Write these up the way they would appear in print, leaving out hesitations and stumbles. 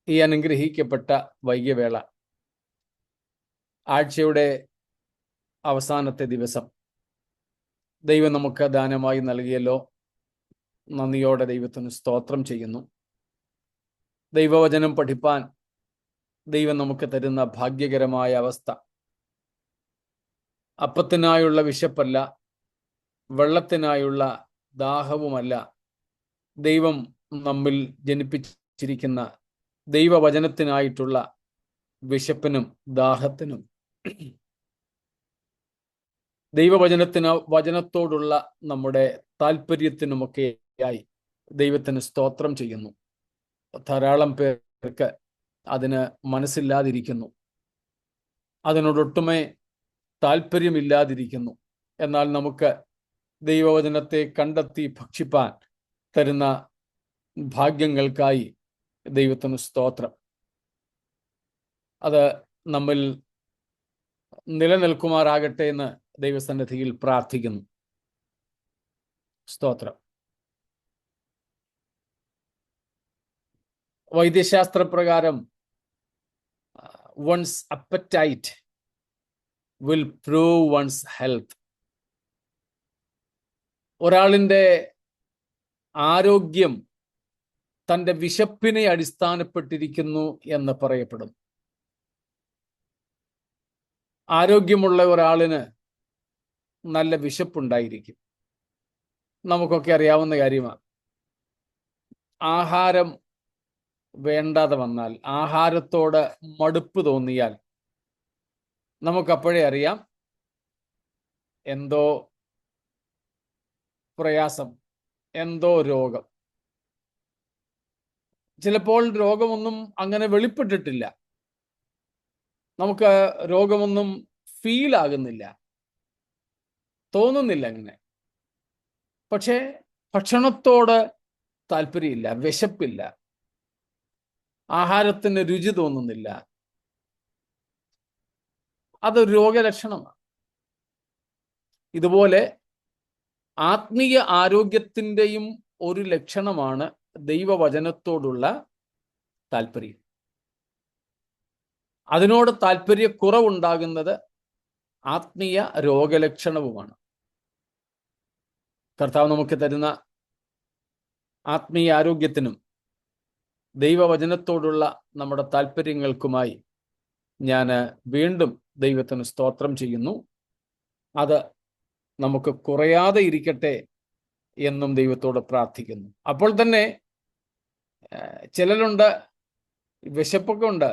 ഈ അനുഗ്രഹിക്കപ്പെട്ട വൈകിയവേള, ആഴ്ചയുടെ അവസാനത്തെ ദിവസം ദൈവം നമുക്ക് ദാനമായി നൽകിയല്ലോ. നന്ദിയോടെ ദൈവത്തിന് സ്തോത്രം ചെയ്യുന്നു. ദൈവവചനം പഠിപ്പാൻ ദൈവം നമുക്ക് തരുന്ന ഭാഗ്യകരമായ അവസ്ഥ. അപ്പത്തിനായുള്ള വിശപ്പല്ല, വെള്ളത്തിനായുള്ള ദാഹവുമല്ല, ദൈവം നമ്മിൽ ജനിപ്പിച്ചിരിക്കുന്ന ദൈവവചനത്തിനായിട്ടുള്ള വിശപ്പിനും ദാഹത്തിനും വചനത്തോടുള്ള നമ്മുടെ താല്പര്യത്തിനുമൊക്കെയായി ദൈവത്തിന് സ്തോത്രം ചെയ്യുന്നു. ധാരാളം പേർക്ക് അതിന് മനസ്സില്ലാതിരിക്കുന്നു, അതിനോടൊട്ടുമേ താല്പര്യമില്ലാതിരിക്കുന്നു. എന്നാൽ നമുക്ക് ദൈവവചനത്തെ കണ്ടെത്തി ഭക്ഷിപ്പാൻ തരുന്ന ഭാഗ്യങ്ങൾക്കായി ദൈവത്തിന് സ്തോത്രം. അത് നമ്മിൽ നിലനിൽക്കുമാറാകട്ടെ എന്ന് ദൈവസന്നിധിയിൽ പ്രാർത്ഥിക്കുന്നു. സ്തോത്രം. വൈദ്യശാസ്ത്രപ്രകാരം one's appetite will prove one's health. ഒരാളിൻ്റെ ആരോഗ്യം തൻ്റെ വിശപ്പിനെ അടിസ്ഥാനപ്പെട്ടിരിക്കുന്നു എന്ന് പറയപ്പെടുന്നു. ആരോഗ്യമുള്ള ഒരാളിന് നല്ല വിശപ്പുണ്ടായിരിക്കും. നമുക്കൊക്കെ അറിയാവുന്ന കാര്യമാണ്. ആഹാരം വേണ്ടാതെ വന്നാൽ, ആഹാരത്തോട് മടുപ്പ് തോന്നിയാൽ നമുക്കപ്പോഴേ അറിയാം എന്തോ പ്രയാസം, എന്തോ രോഗം. ചിലപ്പോൾ രോഗമൊന്നും അങ്ങനെ വെളിപ്പെട്ടിട്ടില്ല, നമുക്ക് രോഗമൊന്നും ഫീൽ ആകുന്നില്ല, തോന്നുന്നില്ല അങ്ങനെ. പക്ഷേ ഭക്ഷണത്തോട് താല്പര്യമില്ല, വിശപ്പില്ല, ആഹാരത്തിന് രുചി തോന്നുന്നില്ല. അതൊരു രോഗലക്ഷണമാണ്. ഇതുപോലെ ആത്മീയ ആരോഗ്യത്തിൻ്റെയും ഒരു ലക്ഷണമാണ് ദൈവവചനത്തോടുള്ള താല്പര്യം. അതിനോട് താല്പര്യക്കുറവുണ്ടാകുന്നത് ആത്മീയ രോഗലക്ഷണവുമാണ്. കർത്താവ് നമുക്ക് തരുന്ന ആത്മീയ ആരോഗ്യത്തിനും ദൈവവചനത്തോടുള്ള നമ്മുടെ താല്പര്യങ്ങൾക്കുമായി ഞാൻ വീണ്ടും ദൈവത്തിന് സ്തോത്രം ചെയ്യുന്നു. അത് നമുക്ക് കുറയാതെ ഇരിക്കട്ടെ എന്നും ദൈവത്തോട് പ്രാർത്ഥിക്കുന്നു. അപ്പോൾ തന്നെ ചിലരുണ്ട്, വിശപ്പൊക്കെ ഉണ്ട്,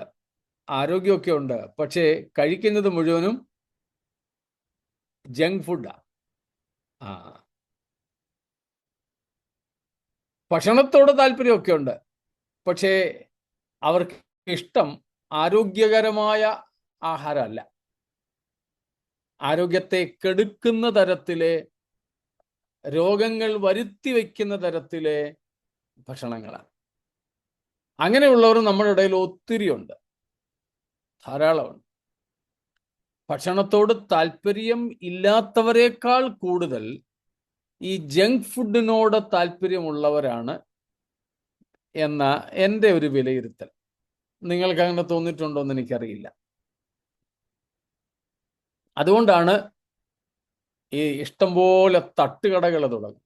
ആരോഗ്യമൊക്കെ ഉണ്ട്, പക്ഷേ കഴിക്കുന്നത് മുഴുവനും ജങ്ക് ഫുഡാണ്. ഭക്ഷണത്തോട് താല്പര്യമൊക്കെ ഉണ്ട്, പക്ഷേ അവർക്ക് ഇഷ്ടം ആരോഗ്യകരമായ ആഹാരമല്ല, ആരോഗ്യത്തെ കെടുക്കുന്ന തരത്തിലെ, രോഗങ്ങൾ വരുത്തി വയ്ക്കുന്ന തരത്തിലെ ഭക്ഷണങ്ങളാണ്. അങ്ങനെയുള്ളവർ നമ്മുടെ ഇടയിൽ ഒത്തിരിയുണ്ട്, ധാരാളമുണ്ട്. ഭക്ഷണത്തോട് താല്പര്യം ഇല്ലാത്തവരെക്കാൾ കൂടുതൽ ഈ ജങ്ക് ഫുഡിനോട് താല്പര്യമുള്ളവരാണ് എന്ന എൻ്റെ ഒരു വിലയിരുത്തൽ. നിങ്ങൾക്ക് അങ്ങനെ തോന്നിയിട്ടുണ്ടോ എന്ന് എനിക്കറിയില്ല. അതുകൊണ്ടാണ് ഈ ഇഷ്ടംപോലെ തട്ടുകടകൾ തുടങ്ങുന്നത്.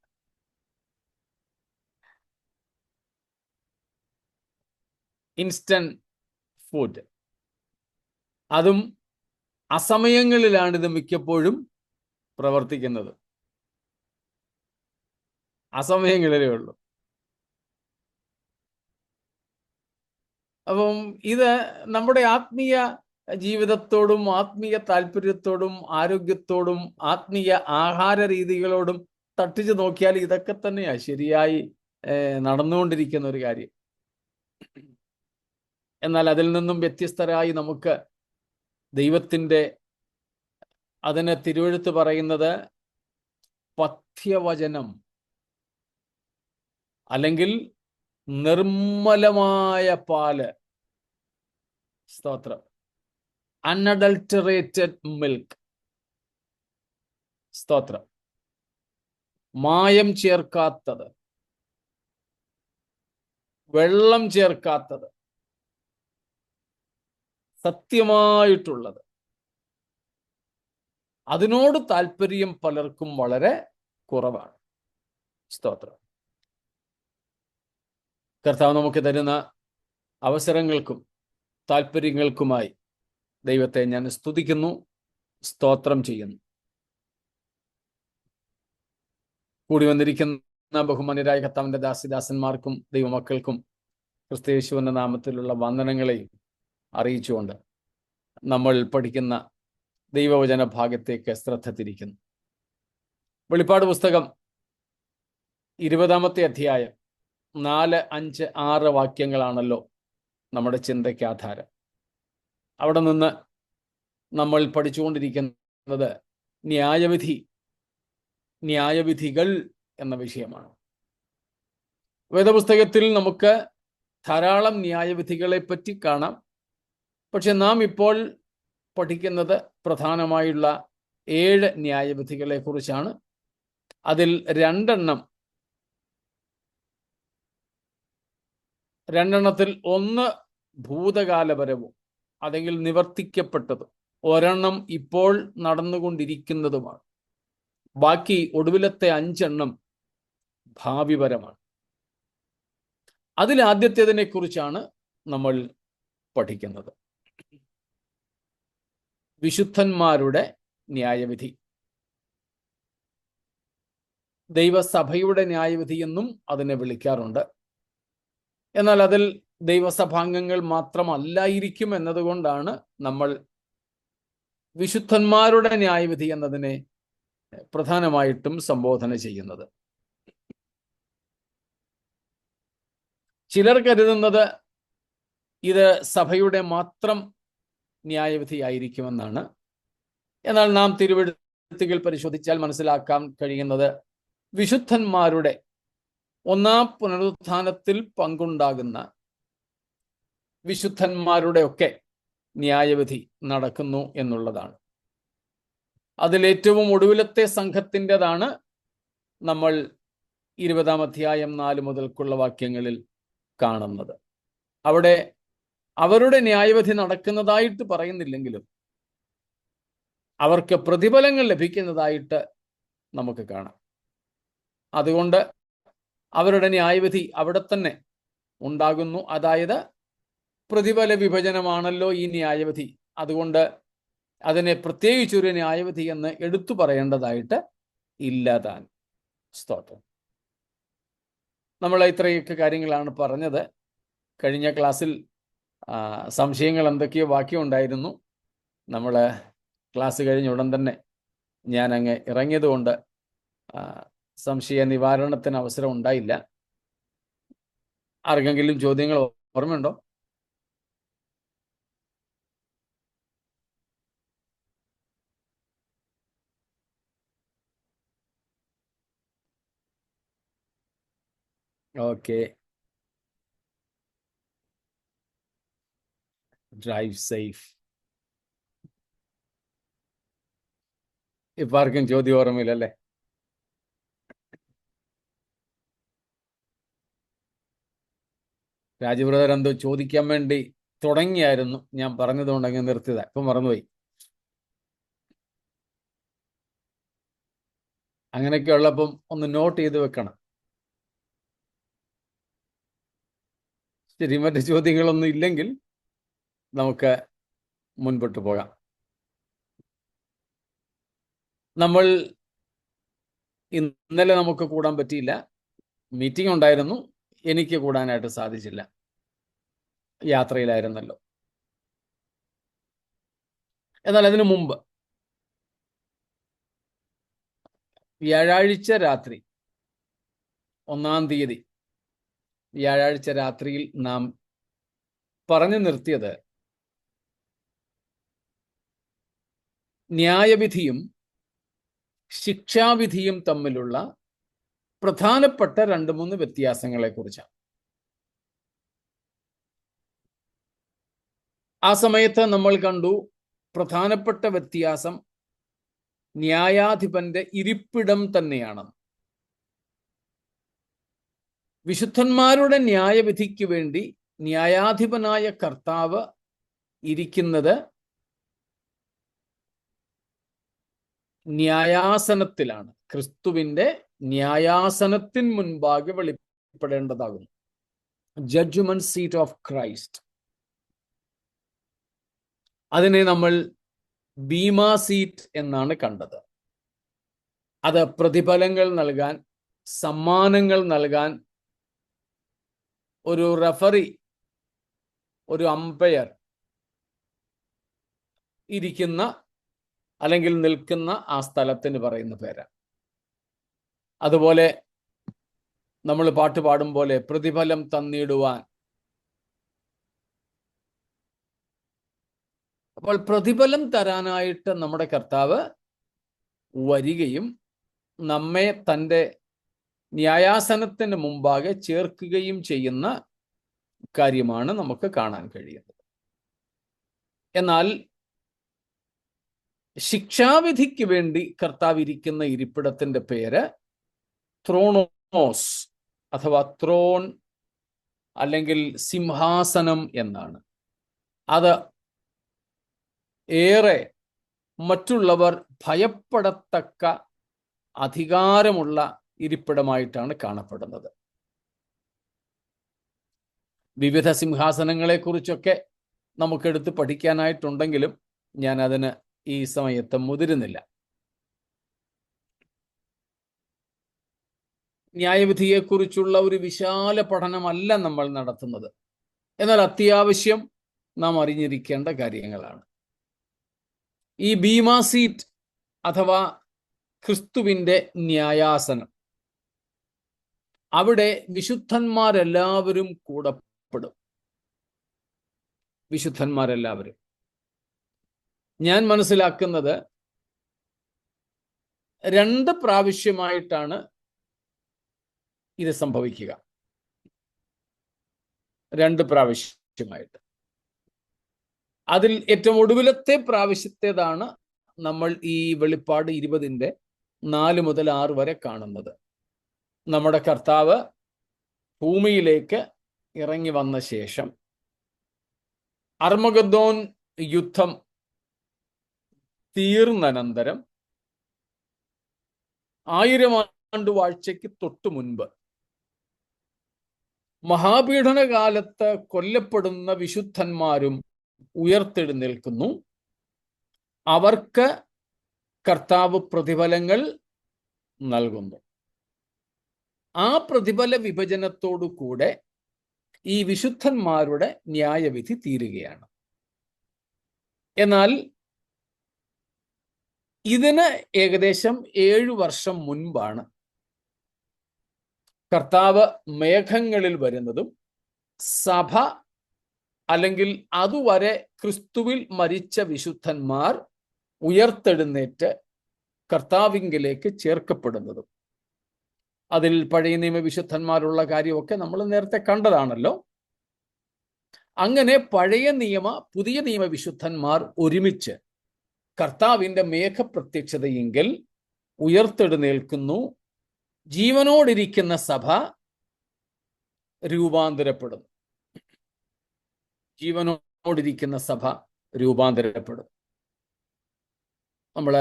ഇൻസ്റ്റന്റ് ഫുഡ്, അതും അസമയങ്ങളിലാണ് ഇത് മിക്കപ്പോഴും പ്രവർത്തിക്കുന്നത്. അസമയങ്ങളിലേ ഉള്ളൂ. അപ്പം ഇത് നമ്മുടെ ആത്മീയ ജീവിതത്തോടും ആത്മീയ താല്പര്യത്തോടും ആരോഗ്യത്തോടും ആത്മീയ ആഹാര രീതികളോടും തട്ടിച്ചു നോക്കിയാൽ ഇതൊക്കെ തന്നെയാണ് ശരിയായി നടന്നുകൊണ്ടിരിക്കുന്ന ഒരു കാര്യം. എന്നാൽ അതിൽ നിന്നും വ്യത്യസ്തരായി നമുക്ക് ദൈവത്തിൻ്റെ, അതിന് തിരുവെഴുത്ത് പറയുന്നത് പഥ്യവചനം, അല്ലെങ്കിൽ നിർമ്മലമായ പാല്, സ്തോത്രം, അൺഅഡൾട്ടറേറ്റഡ് മിൽക്ക്, സ്തോത്രം, മായം ചേർക്കാത്തത്, വെള്ളം ചേർക്കാത്തത്, സത്യമായിട്ടുള്ളത്. അതിനോട് താല്പര്യം പലർക്കും വളരെ കുറവാണ്. സ്തോത്രം. കർത്താവ് നമുക്ക് തരുന്ന അവസരങ്ങൾക്കും താല്പര്യങ്ങൾക്കുമായി ദൈവത്തെ ഞാൻ സ്തുതിക്കുന്നു, സ്തോത്രം ചെയ്യുന്നു. കൂടി വന്നിരിക്കുന്ന ബഹുമാന്യരായ കർത്താവിന്റെ ദാസിദാസന്മാർക്കും ദൈവമക്കൾക്കും ക്രിസ്തുയേശുവിന്റെ നാമത്തിലുള്ള വന്ദനങ്ങളെയും അറിയിച്ചുകൊണ്ട് നമ്മൾ പഠിക്കുന്ന ദൈവവചന ഭാഗത്തേക്ക് ശ്രദ്ധ തിരിക്കുന്നു. വെളിപ്പാട് പുസ്തകം 20-ാമത്തെ അധ്യായം 4, 5, 6 വാക്യങ്ങളാണല്ലോ നമ്മുടെ ചിന്തയ്ക്ക് ആധാരം. അവിടെ നിന്ന് നമ്മൾ പഠിച്ചുകൊണ്ടിരിക്കുന്നത് ന്യായവിധികൾ എന്ന വിഷയമാണ്. വേദപുസ്തകത്തിൽ നമുക്ക് ധാരാളം ന്യായവിധികളെ പറ്റി കാണാം. പക്ഷെ നാം ഇപ്പോൾ പഠിക്കുന്നത് പ്രധാനമായുള്ള 7 ന്യായവിധികളെ കുറിച്ചാണ്. അതിൽ രണ്ടെണ്ണത്തിൽ ഒന്ന് ഭൂതകാലപരവും അല്ലെങ്കിൽ നിവർത്തിക്കപ്പെട്ടതും, ഒരെണ്ണം ഇപ്പോൾ നടന്നുകൊണ്ടിരിക്കുന്നതുമാണ്. ബാക്കി ഒടുവിലത്തെ 5 ഭാവിപരമാണ്. അതിലാദ്യത്തേതിനെ കുറിച്ചാണ് നമ്മൾ പഠിക്കുന്നത്. വിശുദ്ധന്മാരുടെ ന്യായവിധി. ദൈവസഭയുടെ ന്യായവിധി എന്നും അതിനെ വിളിക്കാറുണ്ട്. എന്നാൽ അതിൽ ദൈവസഭാംഗങ്ങൾ മാത്രമല്ലായിരിക്കും എന്നതുകൊണ്ടാണ് നമ്മൾ വിശുദ്ധന്മാരുടെ ന്യായവിധി എന്നതിനെ പ്രധാനമായിട്ടും സംബോധന ചെയ്യുന്നത്. ചിലർ കരുതുന്നത് ഇത് സഭയുടെ മാത്രം ന്യായവിധിയായിരിക്കുമെന്നാണ്. എന്നാൽ നാം തിരുവെഴുത്തുകൾ പരിശോധിച്ചാൽ മനസ്സിലാക്കാൻ കഴിയുന്നത് വിശുദ്ധന്മാരുടെ ഒന്നാം പുനരുത്ഥാനത്തിൽ പങ്കുണ്ടാകുന്ന വിശുദ്ധന്മാരുടെ ഒക്കെ ന്യായവിധി നടക്കുന്നു എന്നുള്ളതാണ്. അതിലേറ്റവും ഒടുവിലത്തെ സംഘത്തിൻ്റെതാണ് നമ്മൾ 20-ാം അധ്യായം 4 മുതൽക്കുള്ള വാക്യങ്ങളിൽ കാണുന്നത്. അവിടെ അവരുടെ ന്യായവിധി നടക്കുന്നതായിട്ട് പറയുന്നില്ലെങ്കിലും അവർക്ക് പ്രതിഫലങ്ങൾ ലഭിക്കുന്നതായിട്ട് നമുക്ക് കാണാം. അതുകൊണ്ട് അവരുടെ ന്യായവിധി അവിടെ തന്നെ ഉണ്ടാകുന്നു. അതായത് പ്രതിഫല വിഭജനമാണല്ലോ ഈ ന്യായവിധി. അതുകൊണ്ട് അതിനെ പ്രത്യേകിച്ചൊരു ന്യായവിധി എന്ന് എടുത്തു പറയേണ്ടതായിട്ട് ഇല്ലതാൻ. സ്തോത്രം. നമ്മൾ ഇത്രയൊക്കെ കാര്യങ്ങളാണ് പറഞ്ഞത്. കഴിഞ്ഞ ക്ലാസ്സിൽ സംശയങ്ങൾ എന്തൊക്കെയോ ബാക്കിയുണ്ടായിരുന്നു. നമ്മൾ ക്ലാസ് കഴിഞ്ഞ ഉടൻ തന്നെ ഞാൻ അങ്ങ് ഇറങ്ങിയതുകൊണ്ട് സംശയ നിവാരണത്തിന് അവസരം ഉണ്ടായില്ല. ആർക്കെങ്കിലും ചോദ്യങ്ങൾ ഓർമ്മയുണ്ടോ? ഓക്കെ. Drive safe. ഇപ്പം ആർക്കും ചോദ്യം ഓർമ്മയില്ലല്ലേ? രാജബ്രദർ എന്തോ ചോദിക്കാൻ വേണ്ടി തുടങ്ങിയായിരുന്നു. ഞാൻ പറഞ്ഞതുകൊണ്ട് അങ്ങ് നിർത്തിയതാ. ഇപ്പം മറന്നുപോയി. അങ്ങനെയൊക്കെ ഉള്ളപ്പം ഒന്ന് നോട്ട് ചെയ്ത് വെക്കണം. ശരി, മറ്റു ചോദ്യങ്ങളൊന്നും ഇല്ലെങ്കിൽ നമുക്ക് മുൻപോട്ട് പോകാം. നമ്മൾ ഇന്നലെ നമുക്ക് കൂടാൻ പറ്റിയില്ല. മീറ്റിംഗ് ഉണ്ടായിരുന്നു. എനിക്ക് കൂടാനായിട്ട് സാധിച്ചില്ല. യാത്രയിലായിരുന്നല്ലോ. എന്നാൽ അതിനു മുമ്പ് വ്യാഴാഴ്ച രാത്രി 1-ാം തീയതി വ്യാഴാഴ്ച രാത്രിയിൽ നാം പറഞ്ഞു നിർത്തിയത് ന്യായവിധിയും ശിക്ഷാവിധിയും തമ്മിലുള്ള പ്രധാനപ്പെട്ട 2-3 വ്യത്യാസങ്ങളെ കുറിച്ചാണ്. ആ സമയത്ത് നമ്മൾ കണ്ടു പ്രധാനപ്പെട്ട വ്യത്യാസം ന്യായാധിപന്റെ ഇരിപ്പിടം തന്നെയാണ്. വിശുദ്ധന്മാരുടെ ന്യായവിധിക്ക് വേണ്ടി ന്യായാധിപനായ കർത്താവ് ഇരിക്കുന്നത് ന്യായാസനത്തിലാണ്. ക്രിസ്തുവിന്റെ ന്യായാസനത്തിന് മുൻപാകെ വെളിപ്പെടേണ്ടതാകുന്നു. Judgement seat of Christ. അതിനെ നമ്മൾ ബീമാ സീറ്റ് എന്നാണ് കണ്ടത്. അത് പ്രതിഫലങ്ങൾ നൽകാൻ, സമ്മാനങ്ങൾ നൽകാൻ ഒരു റഫറി, ഒരു അമ്പയർ ഇരിക്കുന്ന അല്ലെങ്കിൽ നിൽക്കുന്ന ആ സ്ഥലത്തിന് പറയുന്ന പേരാണ്. അതുപോലെ നമ്മൾ പാട്ട് പാടും പോലെ പ്രതിഫലം തന്നിടുവാൻ. അപ്പോൾ പ്രതിഫലം തരാനായിട്ട് നമ്മുടെ കർത്താവ് വരികയും നമ്മെ തൻ്റെ ന്യായാസനത്തിന് മുമ്പാകെ ചേർക്കുകയും ചെയ്യുന്ന കാര്യമാണ് നമുക്ക് കാണാൻ കഴിയുന്നത്. എന്നാൽ ശിക്ഷാവിധിക്ക് വേണ്ടി കർത്താവ് ഇരിക്കുന്ന ഇരിപ്പിടത്തിന്റെ പേര് ത്രോണോസ് അഥവാ ത്രോൺ അല്ലെങ്കിൽ സിംഹാസനം എന്നാണ്. അത് ഏറെ മറ്റുള്ളവർ ഭയപ്പെടത്തക്ക അധികാരമുള്ള ഇരിപ്പിടമായിട്ടാണ് കാണപ്പെടുന്നത്. വിവിധ സിംഹാസനങ്ങളെ കുറിച്ചൊക്കെ നമുക്കെടുത്ത് പഠിക്കാനായിട്ടുണ്ടെങ്കിലും ഞാൻ അതിന് ഈ സമയത്ത് മുതിരുന്നില്ല. ന്യായവിധിയെക്കുറിച്ചുള്ള ഒരു വിശാല പഠനമല്ല നമ്മൾ നടത്തുന്നത്. എന്നാൽ അത്യാവശ്യം നാം അറിഞ്ഞിരിക്കേണ്ട കാര്യങ്ങളാണ്. ഈ ബീമാ സീറ്റ് അഥവാ ക്രിസ്തുവിന്റെ ന്യായാസനം, അവിടെ വിശുദ്ധന്മാരെല്ലാവരും കൂടപ്പെടും. വിശുദ്ധന്മാരെല്ലാവരും. ഞാൻ മനസ്സിലാക്കുന്നത് 2 പ്രാവശ്യമായിട്ടാണ് ഇത് സംഭവിക്കുക. 2 പ്രാവശ്യമായിട്ട്. അതിൽ ഏറ്റവും ഒടുവിലത്തെ പ്രാവശ്യത്തേതാണ് നമ്മൾ ഈ വെളിപ്പാട് 20 4 മുതൽ 6 വരെ കാണുന്നത്. നമ്മുടെ കർത്താവ് ഭൂമിയിലേക്ക് ഇറങ്ങി വന്ന ശേഷം അർമഗദ്ദോൻ യുദ്ധം തീർന്നനന്തരം 1000 ആണ്ട് വാഴ്ചയ്ക്ക് തൊട്ടു മുൻപ് മഹാപീഡനകാലത്ത് കൊല്ലപ്പെടുന്ന വിശുദ്ധന്മാരും ഉയർത്തെഴുന്നേൽക്കുന്നു. അവർക്ക് കർത്താവ് പ്രതിഫലങ്ങൾ നൽകുന്നു. ആ പ്രതിഫല വിഭജനത്തോടു കൂടെ ഈ വിശുദ്ധന്മാരുടെ ന്യായവിധി തീരുകയാണ്. എന്നാൽ ഇതിന് ഏകദേശം 7 വർഷം മുൻപാണ് കർത്താവ് മേഘങ്ങളിൽ വരുന്നതും സഭ അല്ലെങ്കിൽ അതുവരെ ക്രിസ്തുവിൽ മരിച്ച വിശുദ്ധന്മാർ ഉയർത്തെഴുന്നേറ്റ് കർത്താവിങ്കിലേക്ക് ചേർക്കപ്പെടുന്നതും. അതിൽ പഴയ നിയമ വിശുദ്ധന്മാരുള്ള കാര്യമൊക്കെ നമ്മൾ നേരത്തെ കണ്ടതാണല്ലോ. അങ്ങനെ പഴയ നിയമ പുതിയ നിയമ വിശുദ്ധന്മാർ ഒരുമിച്ച് കർത്താവിൻ്റെ മേഘപ്രത്യക്ഷതയെങ്കിൽ ഉയർത്തെഴുന്നേൽക്കുന്നു. ജീവനോടിരിക്കുന്ന സഭ രൂപാന്തരപ്പെടുന്നു. ജീവനോടിരിക്കുന്ന സഭ രൂപാന്തരപ്പെടും. നമ്മൾ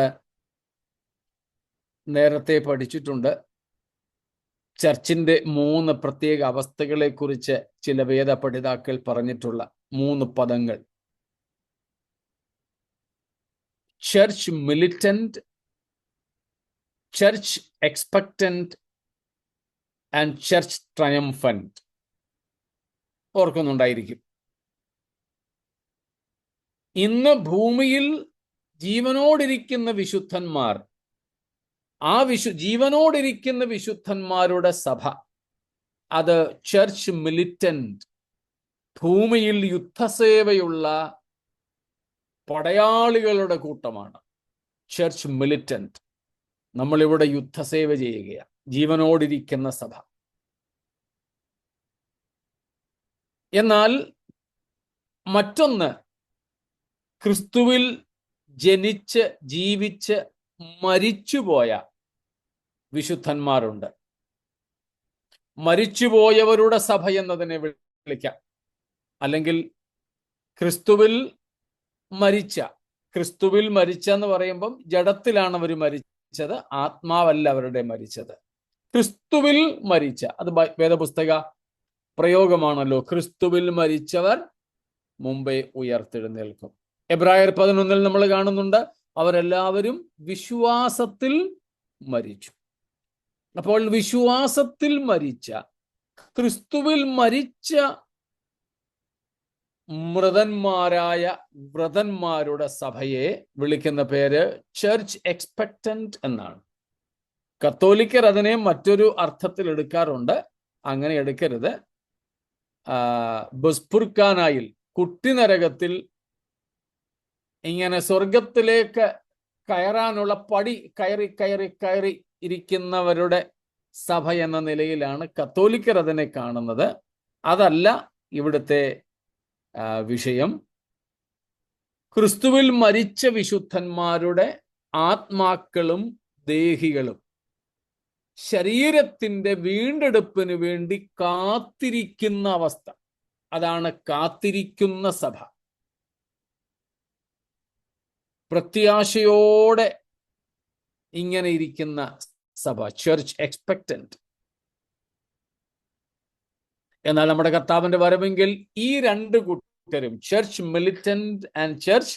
നേരത്തെ പഠിച്ചിട്ടുണ്ട്. ചർച്ചിന്റെ 3 പ്രത്യേക അവസ്ഥകളെ കുറിച്ച് ചില വേദ പഠിതാക്കൾ പറഞ്ഞിട്ടുള്ള 3 പദങ്ങൾ: church militant, church expectant and church triumphant. ഓർക്കുന്നുണ്ടായിരിക്കും. ഇന്ന് ഭൂമിയിൽ ജീവനോടിരിക്കുന്ന വിശുദ്ധന്മാർ, ജീവനോടിരിക്കുന്ന വിശുദ്ധന്മാരുടെ സഭ, അത് ചർച്ച് മിലിറ്റന്റ്, ഭൂമിയിൽ യുദ്ധസേവയുള്ള പടയാളികളുടെ കൂട്ടമാണ്. Church militant. നമ്മളിവിടെ യുദ്ധസേവ ചെയ്യുകയാണ്. ജീവനോടിരിക്കുന്ന സഭ. എന്നാൽ മറ്റൊന്ന്, ക്രിസ്തുവിൽ ജനിച്ച് ജീവിച്ച് മരിച്ചുപോയ വിശുദ്ധന്മാരുണ്ട്. മരിച്ചുപോയവരുടെ സഭ എന്നതിനെ വിളിക്കാം. അല്ലെങ്കിൽ ക്രിസ്തുവിൽ മരിച്ച, ക്രിസ്തുവിൽ മരിച്ച എന്ന് പറയുമ്പം ജഡത്തിലാണ് അവർ മരിച്ചത്, ആത്മാവല്ല അവരുടെ മരിച്ചത്. ക്രിസ്തുവിൽ മരിച്ച, അത് വേദപുസ്തക പ്രയോഗമാണല്ലോ. ക്രിസ്തുവിൽ മരിച്ചവർ മുമ്പേ ഉയർത്തെഴുന്നേൽക്കും. എബ്രായർ 11 നമ്മൾ കാണുന്നുണ്ട്, അവരെല്ലാവരും വിശ്വാസത്തിൽ മരിച്ചു. അപ്പോൾ വിശ്വാസത്തിൽ മരിച്ച, ക്രിസ്തുവിൽ മരിച്ച മൃതന്മാരായ വ്രതന്മാരുടെ സഭയെ വിളിക്കുന്ന പേര് ചർച്ച് എക്സ്പെക്ടന്റ് എന്നാണ്. കത്തോലിക്കർ അതിനെ മറ്റൊരു അർത്ഥത്തിൽ എടുക്കാറുണ്ട്. അങ്ങനെ എടുക്കരുത്. ബസ്പുർഖാനായിൽ, കുട്ടിനരകത്തിൽ ഇങ്ങനെ സ്വർഗത്തിലേക്ക് കയറാനുള്ള പടി കയറി ഇരിക്കുന്നവരുടെ സഭ എന്ന നിലയിലാണ് കത്തോലിക്കർ അതിനെ കാണുന്നത്. അതല്ല ഇവിടുത്തെ വിഷയം. ക്രിസ്തുവിൽ മരിച്ച വിശുദ്ധന്മാരുടെ ആത്മാക്കളും ദേഹികളും ശരീരത്തിന്റെ വീണ്ടെടുപ്പിന് വേണ്ടി കാത്തിരിക്കുന്ന അവസ്ഥ, അതാണ് കാത്തിരിക്കുന്ന സഭ. പ്രത്യാശയോടെ ഇങ്ങനെ ഇരിക്കുന്ന സഭ, ചർച്ച് എക്സ്പെക്ടന്റ്. എന്നാൽ നമ്മുടെ കർത്താവിന്റെ വരവെങ്കിൽ ഈ രണ്ട് കൂട്ടരും, ചർച്ച് മിലിറ്റന്റ് ആൻഡ് ചർച്ച്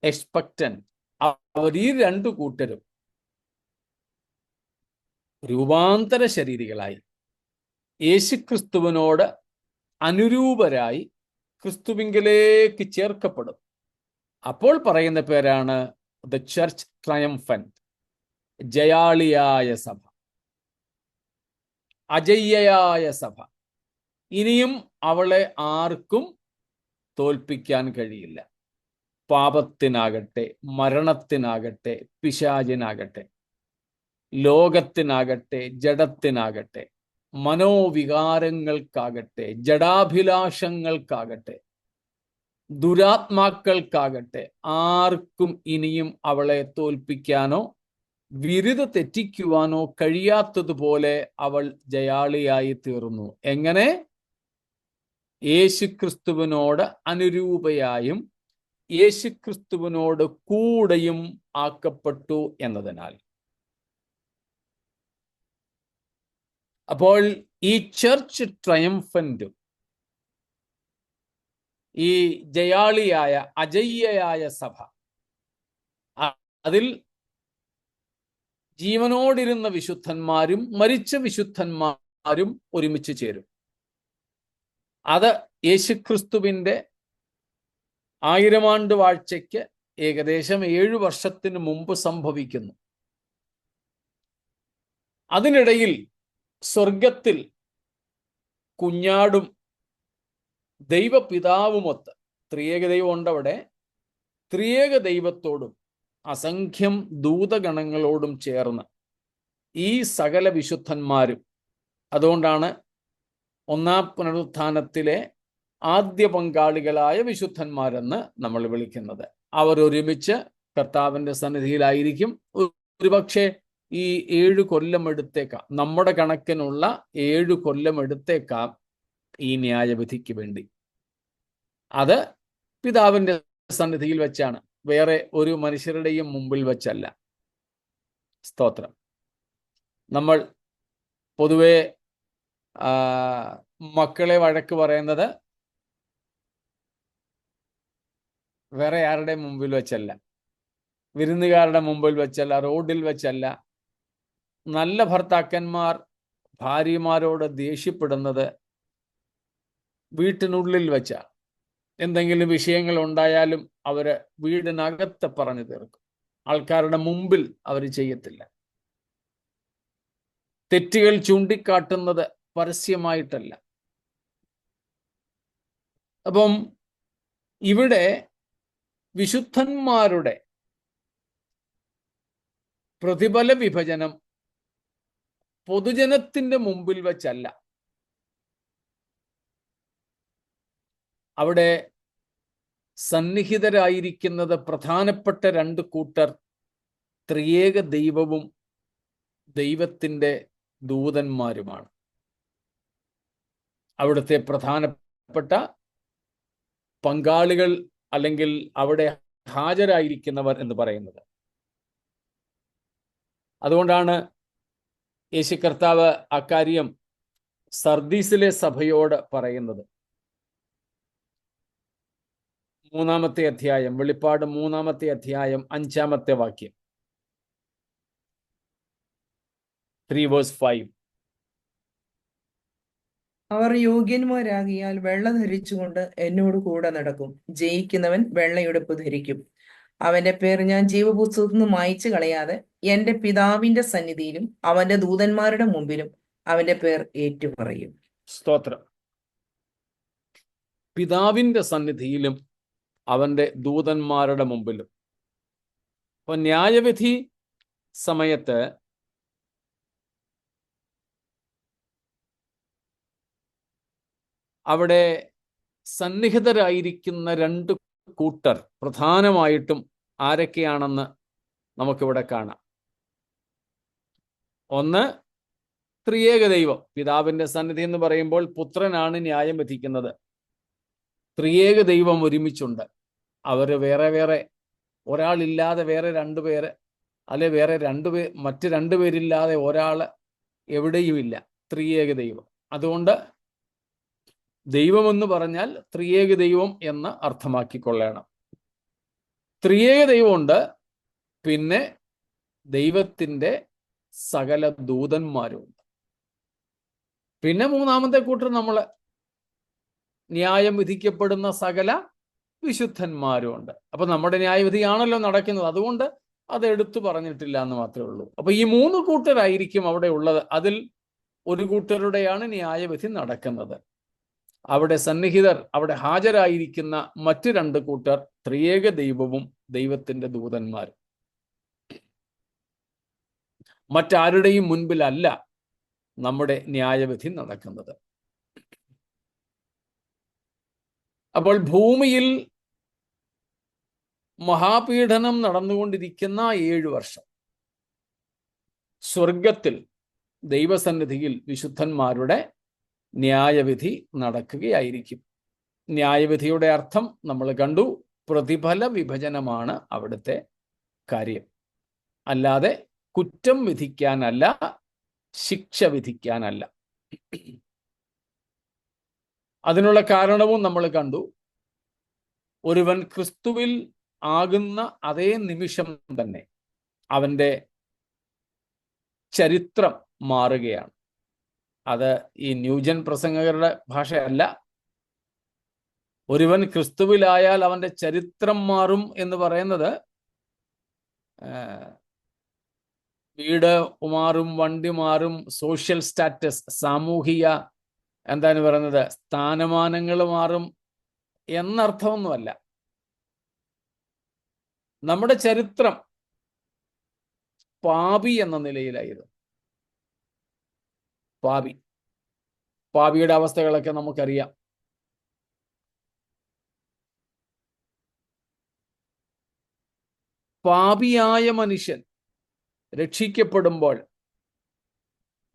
എക്സ്പെക്ടന്റ്, അവർ ഈ രണ്ട് കൂട്ടരും രൂപാന്തര ശരീരികളായി യേശുക്രിസ്തുവിനോട് അനുരൂപരായി ക്രിസ്തുവിങ്കിലേക്ക് ചേർക്കപ്പെടും. അപ്പോൾ പറയുന്ന പേരാണ് ദ ചർച്ച് ട്രയംഫന്റ്, ജയാളിയായ സഭ, അജയ്യയായ സഭ. ഇനിയും അവളെ ആർക്കും തോൽപ്പിക്കാൻ കഴിയില്ല. പാപത്തിനാകട്ടെ, മരണത്തിനാകട്ടെ, പിശാചിനാകട്ടെ, ലോകത്തിനാകട്ടെ, ജഡത്തിനാകട്ടെ, മനോവികാരങ്ങൾക്കാകട്ടെ, ജഡാഭിലാഷങ്ങൾക്കാകട്ടെ, ദുരാത്മാക്കൾക്കാകട്ടെ, ആർക്കും ഇനിയും അവളെ തോൽപ്പിക്കാനോ വിരുദ തെറ്റിക്കുവാനോ കഴിയാത്തതുപോലെ അവൾ ജയാളിയായി തീർന്നു. എങ്ങനെ? യേശുക്രിസ്തുവിനോട് അനുരൂപയായും യേശുക്രിസ്തുവിനോട് കൂടെയും ആക്കപ്പെട്ടു എന്നതിനാൽ. അപ്പോൾ ഈ ചർച്ച് ട്രയംഫന്റും ഈ ജയാളിയായ അജയ്യയായ സഭ, അതിൽ ജീവനോടിരുന്ന വിശുദ്ധന്മാരും മരിച്ച വിശുദ്ധന്മാരും ഒരുമിച്ച് ചേരും. അത് യേശുക്രിസ്തുവിന്റെ 1000 ആണ്ട് വാഴ്ചയ്ക്ക് ഏകദേശം 7 വർഷത്തിന് മുമ്പ് സംഭവിക്കുന്നു. അതിനിടയിൽ സ്വർഗത്തിൽ കുഞ്ഞാടും ദൈവപിതാവുമൊത്ത്, ത്രിയേക ദൈവം ഉണ്ടവിടെ, ത്രിയേക ദൈവത്തോടും അസംഖ്യം ദൂതഗണങ്ങളോടും ചേർന്ന് ഈ സകല വിശുദ്ധന്മാരും, അതുകൊണ്ടാണ് ഒന്നാം പുനരുത്ഥാനത്തിലെ ആദ്യ പങ്കാളികളായ വിശുദ്ധന്മാരെന്ന് നമ്മൾ വിളിക്കുന്നത്. അവർ ഒരുമിച്ച് കർത്താവിന്റെ സന്നിധിയിലായിരിക്കും. ഒരുപക്ഷെ ഈ 7 കൊല്ലം എടുത്തേക്കാം, നമ്മുടെ കണക്കിനുള്ള 7 കൊല്ലം എടുത്തേക്കാം ഈ ന്യായവിധിക്ക് വേണ്ടി. അത് പിതാവിന്റെ സന്നിധിയിൽ വെച്ചാണ്, വേറെ ഒരു മനുഷ്യരുടെയും മുമ്പിൽ വെച്ചല്ല. സ്തോത്രം. നമ്മൾ പൊതുവെ മക്കളെ വഴക്ക് പറയുന്നത് വേറെ ആരുടെ മുമ്പിൽ വെച്ചല്ല, വിരുന്നുകാരുടെ മുമ്പിൽ വെച്ചല്ല, റോഡിൽ വെച്ചല്ല. നല്ല ഭർത്താക്കന്മാർ ഭാര്യമാരോട് ദേഷ്യപ്പെടുന്നത് വീട്ടിനുള്ളിൽ വെച്ച, എന്തെങ്കിലും വിഷയങ്ങൾ ഉണ്ടായാലും അവര് വീടിനകത്ത് പറഞ്ഞു തീർക്കും. ആൾക്കാരുടെ മുമ്പിൽ അവർ ചെയ്യത്തില്ല. തെറ്റുകൾ ചൂണ്ടിക്കാട്ടുന്നത് പരസ്യമായിട്ടല്ല. അപ്പം ഇവിടെ വിശുദ്ധന്മാരുടെ പ്രതിഫല വിഭജനം പൊതുജനത്തിന്റെ മുമ്പിൽ വെച്ചല്ല. അവിടെ സന്നിഹിതരായിരിക്കുന്നത് പ്രധാനപ്പെട്ട 2 കൂട്ടർ, ത്രിയേക ദൈവവും ദൈവത്തിൻ്റെ ദൂതന്മാരുമാണ്. അവിടുത്തെ പ്രധാനപ്പെട്ട പങ്കാളികൾ, അല്ലെങ്കിൽ അവിടെ ഹാജരായിരിക്കുന്നവർ എന്ന് പറയുന്നത്. അതുകൊണ്ടാണ് യേശു കർത്താവ് അക്കാര്യം സർദീസിലെ സഭയോട് പറയുന്നത്. 3-ാമത്തെ അധ്യായം, വെളിപ്പാട് 3-ാമത്തെ അധ്യായം 5-ാമത്തെ വാക്യം, 3:5. അവർ യോഗ്യന്മാരാകിയാൽ വെള്ള ധരിച്ചുകൊണ്ട് എന്നോട് കൂടെ നടക്കും. ജയിക്കുന്നവൻ വെള്ളയുടുപ്പ് ധരിക്കും. അവന്റെ പേർ ഞാൻ ജീവപുസ്തകത്തിൽ നിന്ന് മായ്ച്ചു കളയാതെ എന്റെ പിതാവിന്റെ സന്നിധിയിലും അവന്റെ ദൂതന്മാരുടെ മുമ്പിലും അവന്റെ പേർ ഏറ്റുപറയും. സ്തോത്രം. പിതാവിന്റെ സന്നിധിയിലും അവന്റെ ദൂതന്മാരുടെ മുമ്പിലും. അപ്പൊ ന്യായവിധി സമയത്ത് അവിടെ സന്നിഹിതരായിരിക്കുന്ന 2 കൂട്ടർ പ്രധാനമായിട്ടും ആരൊക്കെയാണെന്ന് നമുക്കിവിടെ കാണാം. ഒന്ന്, ത്രിയേക ദൈവം. പിതാവിന്റെ സന്നിധി എന്ന് പറയുമ്പോൾ പുത്രനാണ് ന്യായം വിധിക്കുന്നത്. ത്രിയേക ദൈവം ഒരുമിച്ചുണ്ട്. അവര് വേറെ വേറെ, ഒരാളില്ലാതെ വേറെ 2 പേര്, അല്ലെ വേറെ മറ്റ് 2 പേരില്ലാതെ ഒരാള് എവിടെയുമില്ല. ത്രിയേക ദൈവം. അതുകൊണ്ട് ദൈവമെന്ന് പറഞ്ഞാൽ ത്രിയേക ദൈവം എന്ന് അർത്ഥമാക്കിക്കൊള്ളണം. ത്രിയേക ദൈവമുണ്ട്, പിന്നെ ദൈവത്തിൻ്റെ സകല ദൂതന്മാരുമുണ്ട്. പിന്നെ 3-ാമത്തെ കൂട്ടർ നമ്മൾ ന്യായം വിധിക്കപ്പെടുന്ന സകല വിശുദ്ധന്മാരുമുണ്ട്. അപ്പൊ നമ്മുടെ ന്യായവിധിയാണല്ലോ നടക്കുന്നത്, അതുകൊണ്ട് അത് എടുത്തു പറഞ്ഞിട്ടില്ല എന്ന് മാത്രമേ ഉള്ളൂ. അപ്പൊ ഈ 3 കൂട്ടരായിരിക്കും അവിടെ ഉള്ളത്. അതിൽ ഒരു കൂട്ടരുടെയാണ് ന്യായവിധി നടക്കുന്നത്. അവിടെ സന്നിഹിതർ, അവിടെ ഹാജരായിരിക്കുന്ന മറ്റ് 2 കൂട്ടർ ത്രിയേക ദൈവവും ദൈവത്തിന്റെ ദൂതന്മാരും. മറ്റാരുടെയും മുൻപിലല്ല നമ്മുടെ ന്യായവിധി നടക്കുന്നത്. അപ്പോൾ ഭൂമിയിൽ മഹാപീഡനം നടന്നുകൊണ്ടിരിക്കുന്ന 7 വർഷം സ്വർഗത്തിൽ ദൈവസന്നിധിയിൽ വിശുദ്ധന്മാരുടെ ന്യായവിധി നടക്കുകയായിരിക്കും. ന്യായവിധിയുടെ അർത്ഥം നമ്മൾ കണ്ടു. പ്രതിഫല വിഭജനമാണ് അവിടുത്തെ കാര്യം. അല്ലാതെ കുറ്റം വിധിക്കാനല്ല, ശിക്ഷ വിധിക്കാനല്ല. അതിനുള്ള കാരണവും നമ്മൾ കണ്ടു. ഒരുവൻ ക്രിസ്തുവിൽ ആകുന്ന അതേ നിമിഷം തന്നെ അവൻ്റെ ചരിത്രം മാറുകയാണ്. അത് ഈ ന്യൂജൻ പ്രസംഗകരുടെ ഭാഷയല്ല. ഒരുവൻ ക്രിസ്തുവിലായാൽ അവൻ്റെ ചരിത്രം മാറും എന്ന് പറയുന്നത് വീട് മാറും, വണ്ടി മാറും, സോഷ്യൽ സ്റ്റാറ്റസ്, സാമൂഹിക എന്താണ് പറയുന്നത്, സ്ഥാനമാനങ്ങൾ മാറും എന്നർത്ഥമൊന്നുമല്ല. നമ്മുടെ ചരിത്രം പാപി എന്ന നിലയിലായിരുന്നു. പാപിയുടെ അവസ്ഥകളൊക്കെ നമുക്കറിയാം. പാപിയായ മനുഷ്യൻ രക്ഷിക്കപ്പെടുമ്പോൾ,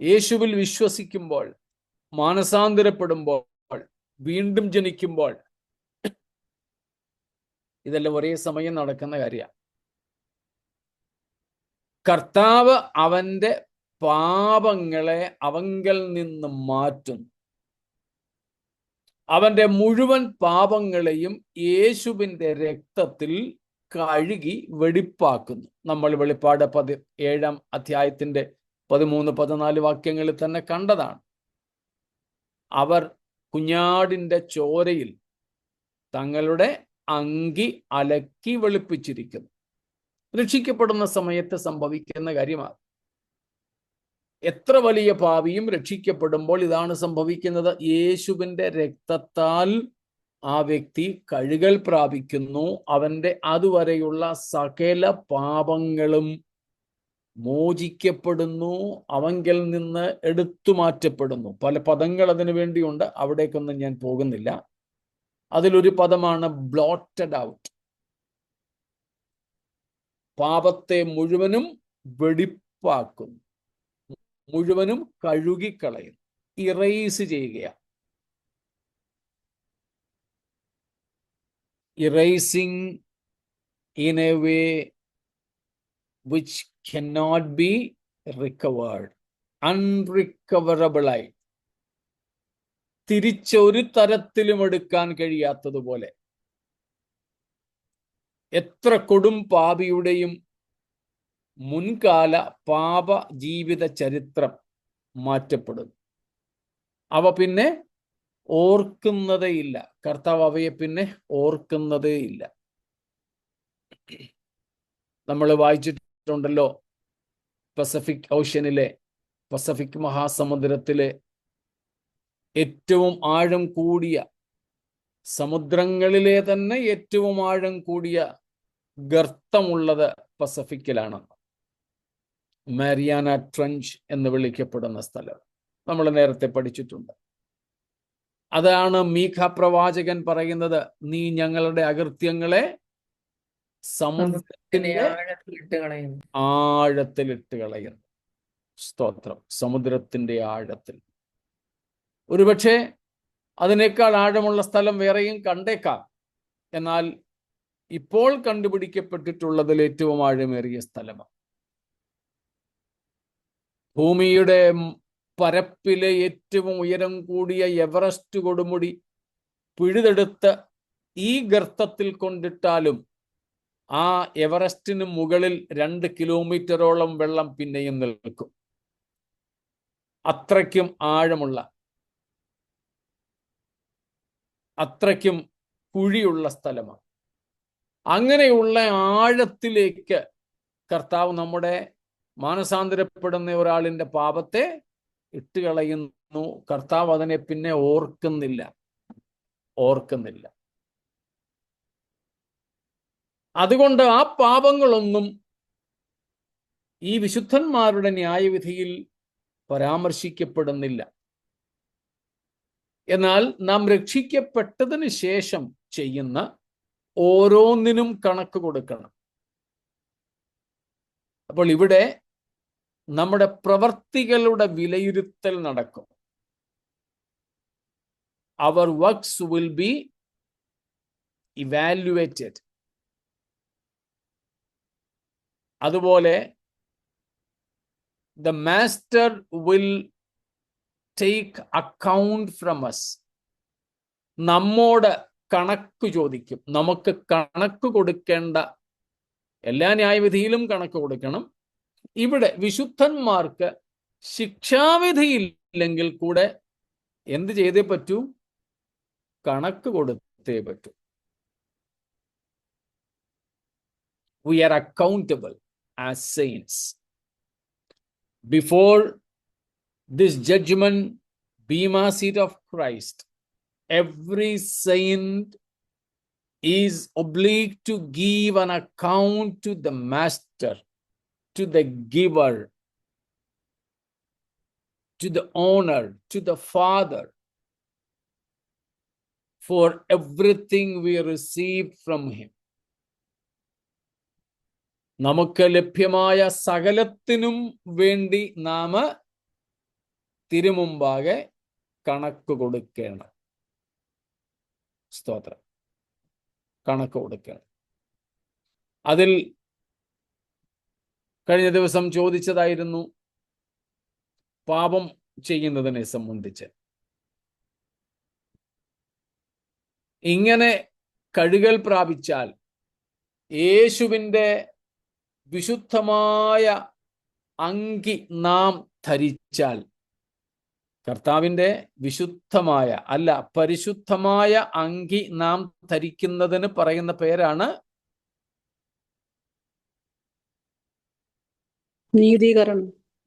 യേശുവിൽ വിശ്വസിക്കുമ്പോൾ, മാനസാന്തരപ്പെടുമ്പോൾ, വീണ്ടും ജനിക്കുമ്പോൾ, ഇതെല്ലാം ഒരേ സമയം നടക്കുന്ന കാര്യമാണ്. കർത്താവ് അവന്റെ പാപങ്ങളെ അവങ്കൽ നിന്ന് മാറ്റും. അവന്റെ മുഴുവൻ പാപങ്ങളെയും യേശുവിൻ്റെ രക്തത്തിൽ കഴുകി വെടിപ്പാക്കുന്നു. നമ്മൾ വെളിപ്പാട് 17-ാം അധ്യായത്തിന്റെ 13-14 വാക്യങ്ങളിൽ തന്നെ കണ്ടതാണ്. അവർ കുഞ്ഞാടിന്റെ ചോരയിൽ തങ്ങളുടെ അങ്കി അലക്കി വെളുപ്പിച്ചിരിക്കുന്നു. രക്ഷിക്കപ്പെടുന്ന സമയത്ത് സംഭവിക്കുന്ന കാര്യമാണ്. എത്ര വലിയ പാപിയും രക്ഷിക്കപ്പെടുമ്പോൾ ഇതാണ് സംഭവിക്കുന്നത്. യേശുവിൻ്റെ രക്തത്താൽ ആ വ്യക്തി കഴുകൽ പ്രാപിക്കുന്നു. അവൻ്റെ അതുവരെയുള്ള സകല പാപങ്ങളും മോചിക്കപ്പെടുന്നു, അവങ്കൽ നിന്ന് എടുത്തു മാറ്റപ്പെടുന്നു. പല പദങ്ങൾ അതിനു വേണ്ടിയുണ്ട്, അവിടേക്കൊന്നും ഞാൻ പോകുന്നില്ല. അതിലൊരു പദമാണ് ബ്ലോട്ടഡ് ഔട്ട്. പാപത്തെ മുഴുവനും വെടിപ്പാക്കുന്നു, മുഴുവനും കഴുകിക്കളയും, ഇറേസ് ചെയ്യുക. Erasing in a way which cannot be recovered. Unrecoverable ആയി തിരിച്ചൊരു തരത്തിലും എടുക്കാൻ കഴിയാത്തതുപോലെ എത്ര കൊടും പാപിയുടെയും മുൻകാല പാപ ജീവിത ചരിത്രം മാറ്റപ്പെടുന്നു. അവ പിന്നെ ഓർക്കുന്നതേയില്ല. കർത്താവ് അവയെ പിന്നെ ഓർക്കുന്നതേയില്ല. നമ്മൾ വായിച്ചിട്ടുണ്ടല്ലോ, പസഫിക് ഓഷ്യനിലെ, പസഫിക് മഹാസമുദ്രത്തിലെ ഏറ്റവും ആഴം കൂടിയ, സമുദ്രങ്ങളിലെ തന്നെ ഏറ്റവും ആഴം കൂടിയ ഗർത്തമുള്ളത് പസഫിക്കിലാണ്. മാരിയാന ട്രഞ്ച് എന്ന് വിളിക്കപ്പെടുന്ന സ്ഥലം നമ്മൾ നേരത്തെ പഠിച്ചിട്ടുണ്ട്. അതാണ് മീഖ പ്രവാചകൻ പറയുന്നത്, നീ ഞങ്ങളുടെ അകൃത്യങ്ങളെ സമുദ്രത്തിന്റെ ആഴത്തിലിട്ട് കളയുന്നു. സ്തോത്രം. സമുദ്രത്തിന്റെ ആഴത്തിൽ. ഒരുപക്ഷെ അതിനേക്കാൾ ആഴമുള്ള സ്ഥലം വേറെയും കണ്ടേക്കാം. എന്നാൽ ഇപ്പോൾ കണ്ടുപിടിക്കപ്പെട്ടിട്ടുള്ളതിൽ ഏറ്റവും ആഴമേറിയ സ്ഥലമാണ്. ഭൂമിയുടെ പരപ്പിലെ ഏറ്റവും ഉയരം കൂടിയ എവറസ്റ്റ് കൊടുമുടി പിഴുതെടുത്ത് ഈ ഗർത്തത്തിൽ കൊണ്ടിട്ടാലും ആ എവറസ്റ്റിന് മുകളിൽ 2 കിലോമീറ്ററോളം വെള്ളം പിന്നെയും നിൽക്കും. അത്രയ്ക്കും ആഴമുള്ള, അത്രയ്ക്കും കുഴിയുള്ള സ്ഥലമാണ്. അങ്ങനെയുള്ള ആഴത്തിലേക്ക് കർത്താവ് നമ്മുടെ മാനസാന്തരപ്പെടുന്ന ഒരാളിന്റെ പാപത്തെ ഇട്ടുകളയുന്നു. കർത്താവ് അതിനെ പിന്നെ ഓർക്കുന്നില്ല. അതുകൊണ്ട് ആ പാപങ്ങളൊന്നും ഈ വിശുദ്ധന്മാരുടെ ന്യായവിധിയിൽ പരാമർശിക്കപ്പെടുന്നില്ല. എന്നാൽ നാം രക്ഷിക്കപ്പെട്ടതിന് ശേഷം ചെയ്യുന്ന ഓരോന്നിനും കണക്ക് കൊടുക്കണം. അപ്പോൾ ഇവിടെ നമ്മുടെ പ്രവർത്തികളുടെ വിലയിരുത്തൽ നടക്കും. Our works will be evaluated. അതുപോലെ the master will take account from us. നമ്മോട് കണക്ക് ചോദിക്കും. നമുക്ക് കണക്ക് കൊടുക്കേണ്ട, എല്ലാ ന്യായവിധിയിലും കണക്ക് കൊടുക്കണം. ഇവിടെ വിശുദ്ധന്മാർക്ക് ശിക്ഷാവിധിയില്ലെങ്കിൽ കൂടെ എന്ത് ചെയ്തേ പറ്റൂ? കണക്ക് കൊടുത്തേ പറ്റൂ. We are accountable as saints. Before this judgment bema seat of Christ, every saint is obliged to give an account to the master, to the giver, to the owner, to the father, for everything we received from him. നമുക്ക് ലഭ്യമായ സകലത്തിനും വേണ്ടി നാം തിരുമുമ്പാകെ കണക്ക് കൊടുക്കണം. സ്തോത്രം. കണക്ക് കൊടുക്കണം. അതിൽ കഴിഞ്ഞ ദിവസം ചോദിച്ചതായിരുന്നു പാപം ചെയ്യുന്നതിനെ സംബന്ധിച്ച്. ഇങ്ങനെ കഴുകൽ പ്രാപിച്ചാൽ, യേശുവിൻ്റെ വിശുദ്ധമായ അങ്കി നാം ധരിച്ചാൽ, കർത്താവിൻ്റെ വിശുദ്ധമായ അല്ല പരിശുദ്ധമായ അങ്കി നാം ധരിക്കുന്നതിന് പറയുന്ന പേരാണ്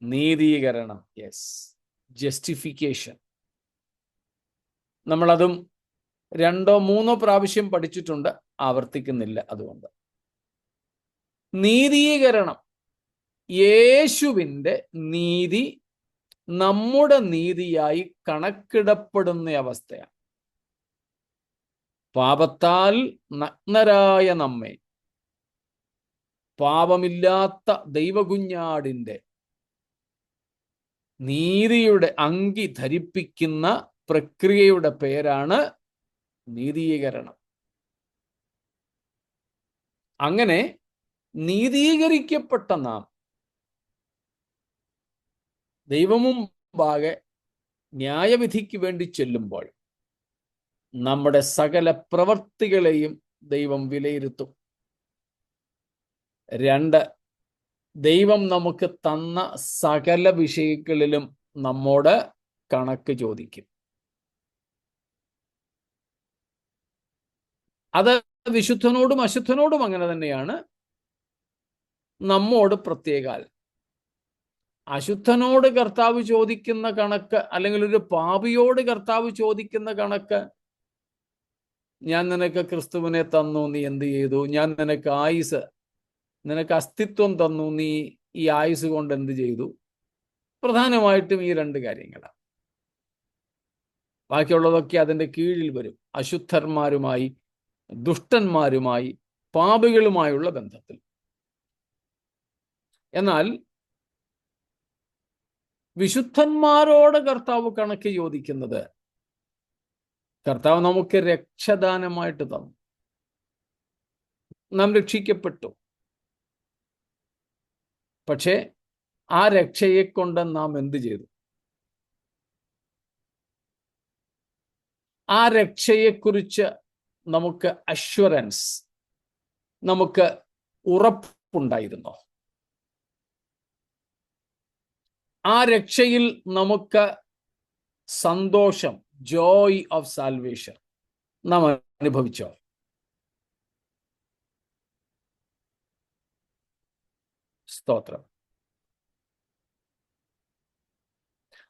നീതീകരണം. Yes, justification. നമ്മളതും 2 or 3 പ്രാവശ്യം പഠിച്ചിട്ടുണ്ട്, ആവർത്തിക്കുന്നില്ല. അതുകൊണ്ട് നീതീകരണം, യേശുവിൻ്റെ നീതി നമ്മുടെ നീതിയായി കണക്കിടപ്പെടുന്ന അവസ്ഥയാണ്. പാപത്താൽ നഗ്നരായ നമ്മെ പാപമില്ലാത്ത ദൈവകുഞ്ഞാടിൻ്റെ നീതിയുടെ അങ്കി ധരിപ്പിക്കുന്ന പ്രക്രിയയുടെ പേരാണ് നീതീകരണം. അങ്ങനെ നീതീകരിക്കപ്പെട്ട നാം ദൈവമുമ്പാകെ ന്യായവിധിക്ക് വേണ്ടി ചെല്ലുമ്പോൾ നമ്മുടെ സകല പ്രവർത്തികളെയും ദൈവം വിലയിരുത്തും. 2, ദൈവം നമുക്ക് തന്ന സകല വിഷയങ്ങളിലും നമ്മോട് കണക്ക് ചോദിക്കും. അത് വിശുദ്ധനോടും അശുദ്ധനോടും അങ്ങനെ തന്നെയാണ്. നമ്മോട് പ്രത്യേകാൽ അശുദ്ധനോട് കർത്താവ് ചോദിക്കുന്ന കണക്ക്, അല്ലെങ്കിൽ ഒരു പാപിയോട് കർത്താവ് ചോദിക്കുന്ന കണക്ക്, ഞാൻ നിനക്ക് ക്രിസ്തുവിനെ തന്നു, നീ എന്ത് ചെയ്തു? ഞാൻ നിനക്ക് ആയുസ്, നിനക്ക് അസ്തിത്വം തന്നു, നീ ഈ ആയുസ് കൊണ്ട് എന്ത് ചെയ്തു? പ്രധാനമായിട്ടും ഈ 2 കാര്യങ്ങളാണ്. ബാക്കിയുള്ളതൊക്കെ അതിൻ്റെ കീഴിൽ വരും. അശുദ്ധന്മാരുമായി, ദുഷ്ടന്മാരുമായി, പാപികളുമായുള്ള ബന്ധത്തിൽ. എന്നാൽ വിശുദ്ധന്മാരോട് കർത്താവ് കണക്ക് ചോദിക്കുന്നത്, കർത്താവ് നമുക്ക് രക്ഷദാനമായിട്ട് തന്നു, നാം രക്ഷിക്കപ്പെട്ടു. പക്ഷേ ആ രക്ഷയെ കൊണ്ട് നാം എന്ത് ചെയ്തു? ആ രക്ഷയെക്കുറിച്ച് നമുക്ക് അഷ്വറൻസ്, നമുക്ക് ഉറപ്പുണ്ടായിരുന്നോ? ആ രക്ഷയിൽ നമുക്ക് സന്തോഷം, ജോയ് ഓഫ് സാൽവേഷൻ നാം അനുഭവിച്ചോ? സ്തോത്രം.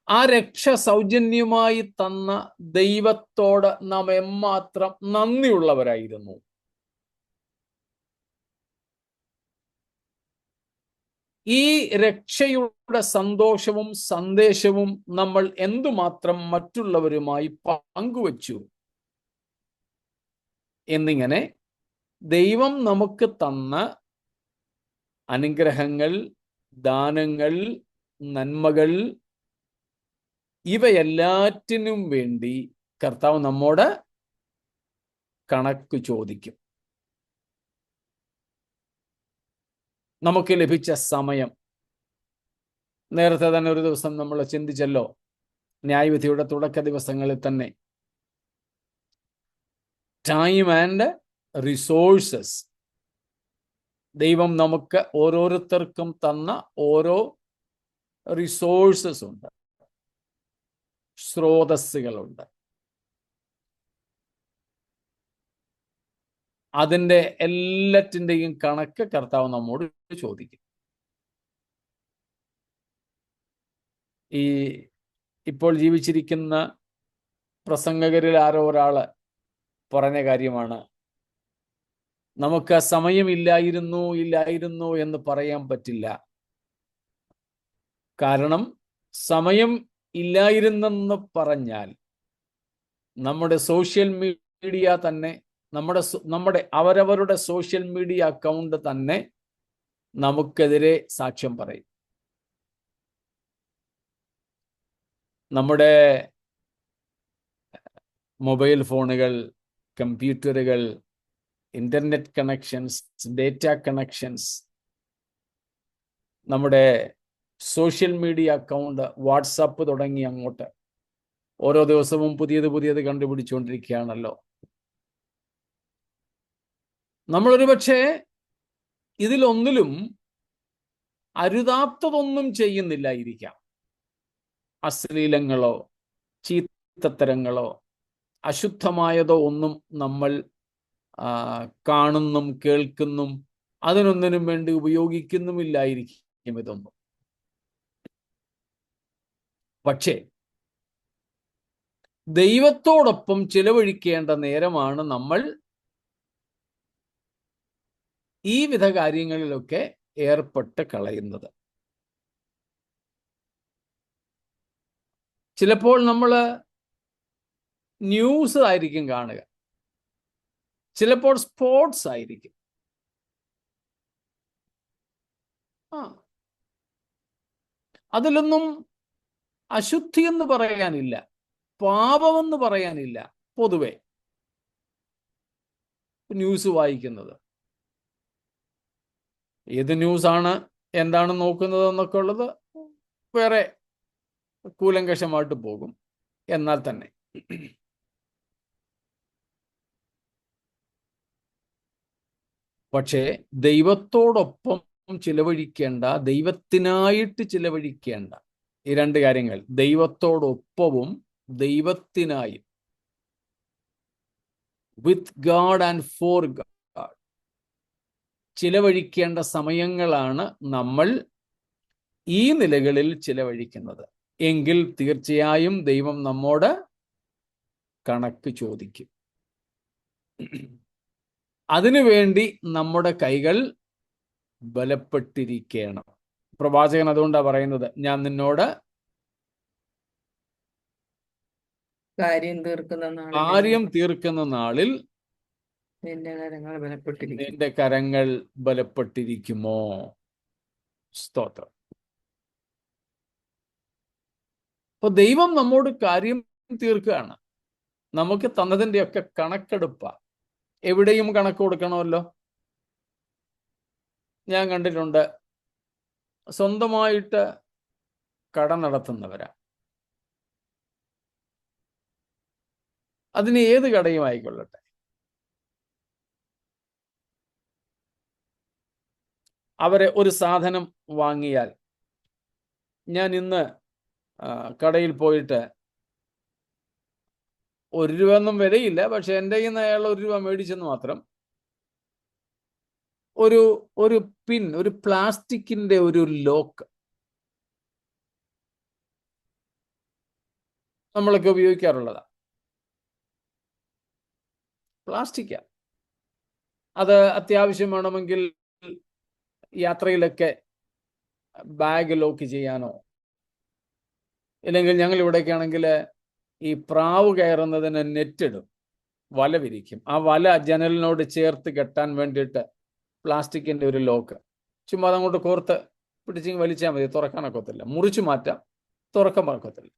ആ രക്ഷ സൗജന്യമായി തന്ന ദൈവത്തോട് നാം എമ്മാത്രം നന്ദിയുള്ളവരായിരുന്നു. ഈ രക്ഷയുടെ സന്തോഷവും സന്ദേശവും നമ്മൾ എന്തുമാത്രം മറ്റുള്ളവരുമായി പങ്കുവച്ചു എന്നിങ്ങനെ ദൈവം നമുക്ക് തന്ന അനുഗ്രഹങ്ങൾ, ദാനങ്ങൾ, നന്മകൾ, ഇവയെല്ലാറ്റിനും വേണ്ടി കർത്താവ് നമ്മോട് കണക്ക് ചോദിക്കും. നമുക്ക് ലഭിച്ച സമയം, നേരത്തെ തന്നെ ഒരു ദിവസം നമ്മൾ ചിന്തിച്ചല്ലോ, ന്യായവിധിയുടെ തുടക്ക ദിവസങ്ങളിൽ തന്നെ ടൈം ആൻഡ് റിസോഴ്സസ്, ദൈവം നമുക്ക് ഓരോരുത്തർക്കും തന്ന ഓരോ റിസോഴ്സസ് ഉണ്ട്, സ്രോതസ്സുകളുണ്ട്. അതിൻ്റെ എല്ലാറ്റിൻ്റെയും കണക്ക് കർത്താവ് നമ്മോട് ചോദിക്കും. ഇപ്പോൾ ജീവിച്ചിരിക്കുന്ന പ്രസംഗകരിൽ ആരോ ഒരാള് പറഞ്ഞ കാര്യമാണ്, നമുക്ക് സമയമില്ലായിരുന്നു എന്ന് പറയാൻ പറ്റില്ല. കാരണം സമയം ഇല്ലായിരുന്നെന്ന് പറഞ്ഞാൽ നമ്മുടെ സോഷ്യൽ മീഡിയ തന്നെ, നമ്മുടെ അവരവരുടെ സോഷ്യൽ മീഡിയ അക്കൗണ്ട് തന്നെ നമുക്കെതിരെ സാക്ഷ്യം പറയും. നമ്മുടെ മൊബൈൽ ഫോണുകൾ, കമ്പ്യൂട്ടറുകൾ, ഇന്റർനെറ്റ് കണക്ഷൻസ്, ഡേറ്റ കണക്ഷൻസ്, നമ്മുടെ സോഷ്യൽ മീഡിയ അക്കൗണ്ട്, വാട്സാപ്പ് തുടങ്ങി അങ്ങോട്ട് ഓരോ ദിവസവും പുതിയത് കണ്ടുപിടിച്ചുകൊണ്ടിരിക്കുകയാണല്ലോ. നമ്മളൊരു പക്ഷേ ഇതിലൊന്നിലും അരുതാത്തതൊന്നും ചെയ്യുന്നില്ലായിരിക്കാം. അശ്ലീലങ്ങളോ ചീത്തത്തരങ്ങളോ അശുദ്ധമായതോ ഒന്നും നമ്മൾ കാണുന്നും കേൾക്കുന്നും അതിനൊന്നിനും വേണ്ടി ഉപയോഗിക്കുന്നുമില്ലായിരിക്കും ഇതൊന്നും. പക്ഷേ ദൈവത്തോടൊപ്പം ചിലവഴിക്കേണ്ട നേരമാണ് നമ്മൾ ഈ വിധ കാര്യങ്ങളിലൊക്കെ ഏർപ്പെട്ട് കളയുന്നത്. ചിലപ്പോൾ നമ്മൾ ന്യൂസ് ആയിരിക്കും കാണുക, ചിലപ്പോൾ സ്പോർട്സ് ആയിരിക്കും. അതിലൊന്നും അശുദ്ധി എന്ന് പറയാനില്ല, പാപമെന്ന് പറയാനില്ല. പൊതുവെ ന്യൂസ് വായിക്കുന്നത് ഏത് ന്യൂസാണ് എന്താണ് നോക്കുന്നത് എന്നൊക്കെ ഉള്ളത് വേറെ കൂലങ്കഷമായിട്ട് പോകും. എന്നാൽ തന്നെ പക്ഷേ ദൈവത്തോടൊപ്പം ചിലവഴിക്കേണ്ട, ദൈവത്തിനായിട്ട് ചിലവഴിക്കേണ്ട ഈ രണ്ട് കാര്യങ്ങൾ, ദൈവത്തോടൊപ്പവും ദൈവത്തിനായും, with God and for God ചിലവഴിക്കേണ്ട സമയങ്ങളാണ് നമ്മൾ ഈ നിലകളിൽ ചിലവഴിക്കുന്നത് എങ്കിൽ തീർച്ചയായും ദൈവം നമ്മോട് കണക്ക് ചോദിക്കും. അതിനുവേണ്ടി നമ്മുടെ കൈകൾ ബലപ്പെട്ടിരിക്കണം. പ്രവാചകൻ അതുകൊണ്ടാണ് പറയുന്നത്, ഞാൻ നിന്നോട് കാര്യം തീർക്കുന്ന നാളിൽ നിന്റെ കരങ്ങൾ ബലപ്പെട്ടിരിക്കുമോ? സ്തോത്രം. അപ്പൊ ദൈവം നമ്മോട് കാര്യം തീർക്കുകയാണ്. നമുക്ക് തന്നതിൻ്റെയൊക്കെ കണക്കെടുപ്പ. എവിടെയും കണക്ക് കൊടുക്കണമല്ലോ. ഞാൻ കണ്ടിട്ടുണ്ട്, സ്വന്തമായിട്ട് കട നടത്തുന്നവരാ. അതിന് ഏത് കടയും ആയിക്കൊള്ളട്ടെ, അവരെ ഒരു സാധനം വാങ്ങിയാൽ, ഞാൻ ഇന്ന് കടയിൽ പോയിട്ട് 1 രൂപ ഒന്നും വിലയില്ല, പക്ഷെ എൻ്റെ കയ്യിൽ നിന്ന് അയാൾ 1 രൂപ മേടിച്ചെന്ന് മാത്രം, ഒരു പിൻ, ഒരു പ്ലാസ്റ്റിക്കിന്റെ ഒരു ലോക്ക് നമ്മളൊക്കെ ഉപയോഗിക്കാറുള്ളതാ. പ്ലാസ്റ്റിക്കാ. അത് അത്യാവശ്യം വേണമെങ്കിൽ യാത്രയിലൊക്കെ ബാഗ് ലോക്ക് ചെയ്യാനോ, ഇല്ലെങ്കിൽ ഞങ്ങൾ ഇവിടേക്ക് ആണെങ്കിൽ ഈ പ്രാവ് കയറുന്നതിന് നെറ്റിടും, വല വിരിക്കും. ആ വല ജനലിനോട് ചേർത്ത് കെട്ടാൻ വേണ്ടിയിട്ട് പ്ലാസ്റ്റിക്കിന്റെ ഒരു ലോക്ക്, ചുമ്മാ അതങ്ങോട്ട് കോർത്ത് പിടിച്ച് വലിച്ചാൽ മതി, തുറക്കാനൊക്കത്തില്ല. മുറിച്ചു മാറ്റാം, തുറക്കാൻ പറക്കത്തില്ല.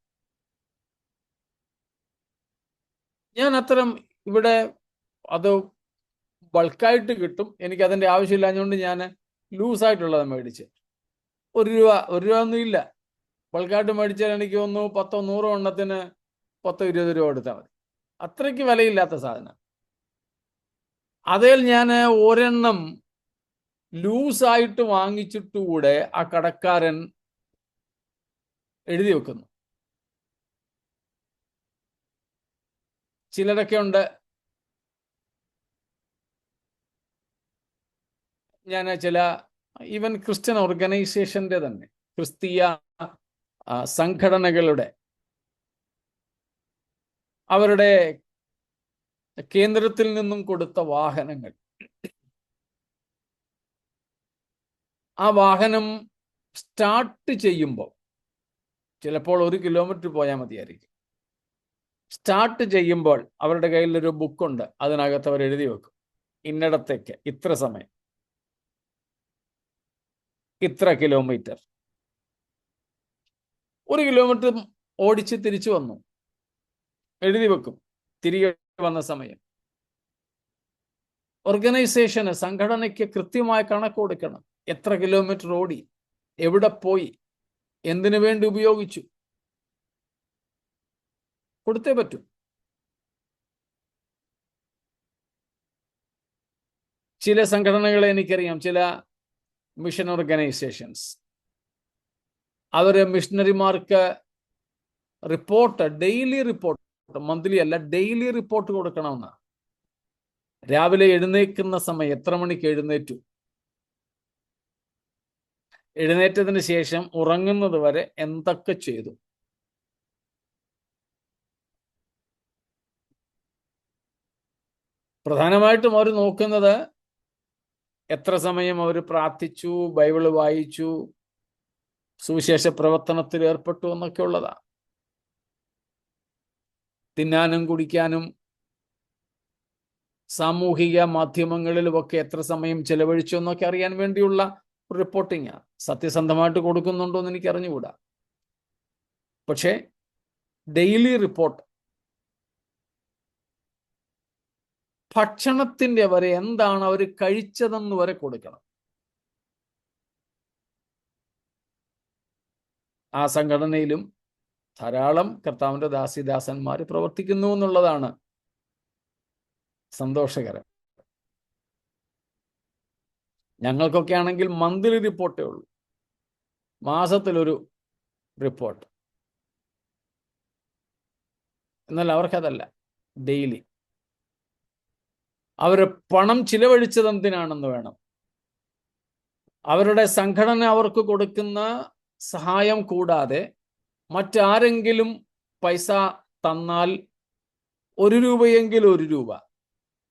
ഞാൻ അത്തരം ഇവിടെ അത് ബൾക്കായിട്ട് കിട്ടും, എനിക്ക് അതിൻ്റെ ആവശ്യമില്ലാഞ്ഞുകൊണ്ട് ഞാൻ ലൂസായിട്ടുള്ളത് മേടിച്ച് 1 രൂപ ഒന്നും ഇല്ല. ബൾക്കായിട്ട് മേടിച്ചാൽ എനിക്ക് 10 100 എണ്ണത്തിന് 10 20 രൂപ എടുത്താൽ മതി. അത്രയ്ക്ക് വിലയില്ലാത്ത സാധനം. അതിൽ ഞാൻ ഒരെണ്ണം ലൂസായിട്ട് വാങ്ങിച്ചിട്ടുകൂടെ ആ കടക്കാരൻ എഴുതി വെക്കുന്നു. ചിലരൊക്കെ ഉണ്ട്, ഞാൻ ചില ഈവൻ ക്രിസ്ത്യൻ ഓർഗനൈസേഷന്റെ തന്നെ, ക്രിസ്തീയ സംഘടനകളുടെ അവരുടെ കേന്ദ്രത്തിൽ നിന്നും കൊടുത്ത വാഹനങ്ങൾ, ആ വാഹനം സ്റ്റാർട്ട് ചെയ്യുമ്പോൾ ചിലപ്പോൾ 1 കിലോമീറ്റർ പോയാൽ മതിയായിരിക്കും. സ്റ്റാർട്ട് ചെയ്യുമ്പോൾ അവരുടെ കയ്യിൽ ഒരു ബുക്കുണ്ട്, അതിനകത്ത് അവർ എഴുതി വെക്കും, ഇന്നിടത്തേക്ക് ഇത്ര സമയം, ഇത്ര കിലോമീറ്റർ. 1 കിലോമീറ്റർ ഓടിച്ച് തിരിച്ചു വന്നു, എഴുതി വെക്കും തിരികെ വന്ന സമയം. ഓർഗനൈസേഷന്, സംഘടനയ്ക്ക് കൃത്യമായ കണക്ക് കൊടുക്കണം. എത്ര കിലോമീറ്റർ ഓടി, എവിടെ പോയി, എന്തിനു വേണ്ടി ഉപയോഗിച്ചു, കൊടുത്തേ പറ്റൂ. ചില സംഘടനകളെ എനിക്കറിയാം, ചില മിഷൻ ഓർഗനൈസേഷൻസ്, അവര് മിഷണറിമാർക്ക് റിപ്പോർട്ട്, ഡെയിലി റിപ്പോർട്ട്, മന്ത്ലി അല്ല, ഡെയിലി റിപ്പോർട്ട് കൊടുക്കണമെന്ന്. രാവിലെ എഴുന്നേൽക്കുന്ന സമയം, എത്ര മണിക്ക് എഴുന്നേറ്റു, എഴുന്നേറ്റതിന് ശേഷം ഉറങ്ങുന്നത് വരെ എന്തൊക്കെ ചെയ്തു. പ്രധാനമായിട്ടും അവർ നോക്കുന്നത് എത്ര സമയം അവർ പ്രാർത്ഥിച്ചു, ബൈബിള് വായിച്ചു, സുവിശേഷ പ്രവർത്തനത്തിൽ ഏർപ്പെട്ടു എന്നൊക്കെ ഉള്ളതാ. തിന്നാനും കുടിക്കാനും സാമൂഹിക മാധ്യമങ്ങളിലുമൊക്കെ എത്ര സമയം ചെലവഴിച്ചു എന്നൊക്കെ അറിയാൻ വേണ്ടിയുള്ള റിപ്പോർട്ടിങ്. സത്യസന്ധമായിട്ട് കൊടുക്കുന്നുണ്ടോ എന്ന് എനിക്ക് അറിഞ്ഞുകൂടാ. പക്ഷേ ഡെയിലി റിപ്പോർട്ട്, ഭക്ഷണത്തിന്റെ വരെ, എന്താണ് അവർ കഴിച്ചതെന്ന് വരെ കൊടുക്കണം. ആ സംഘടനയിലും ധാരാളം കർത്താവിൻ്റെ ദാസിദാസന്മാർ പ്രവർത്തിക്കുന്നു എന്നുള്ളതാണ് സന്തോഷകരം. ഞങ്ങൾക്കൊക്കെ ആണെങ്കിൽ മന്ത്ലി റിപ്പോർട്ടേ ഉള്ളൂ, മാസത്തിലൊരു റിപ്പോർട്ട്. എന്നാൽ അവർക്കതല്ല, ഡെയിലി. അവർ പണം ചിലവഴിച്ചത് എന്തിനാണെന്ന് വേണം. അവരുടെ സംഘടന അവർക്ക് കൊടുക്കുന്ന സഹായം കൂടാതെ മറ്റാരെങ്കിലും പൈസ തന്നാൽ 1 രൂപയെങ്കിൽ 1 രൂപ,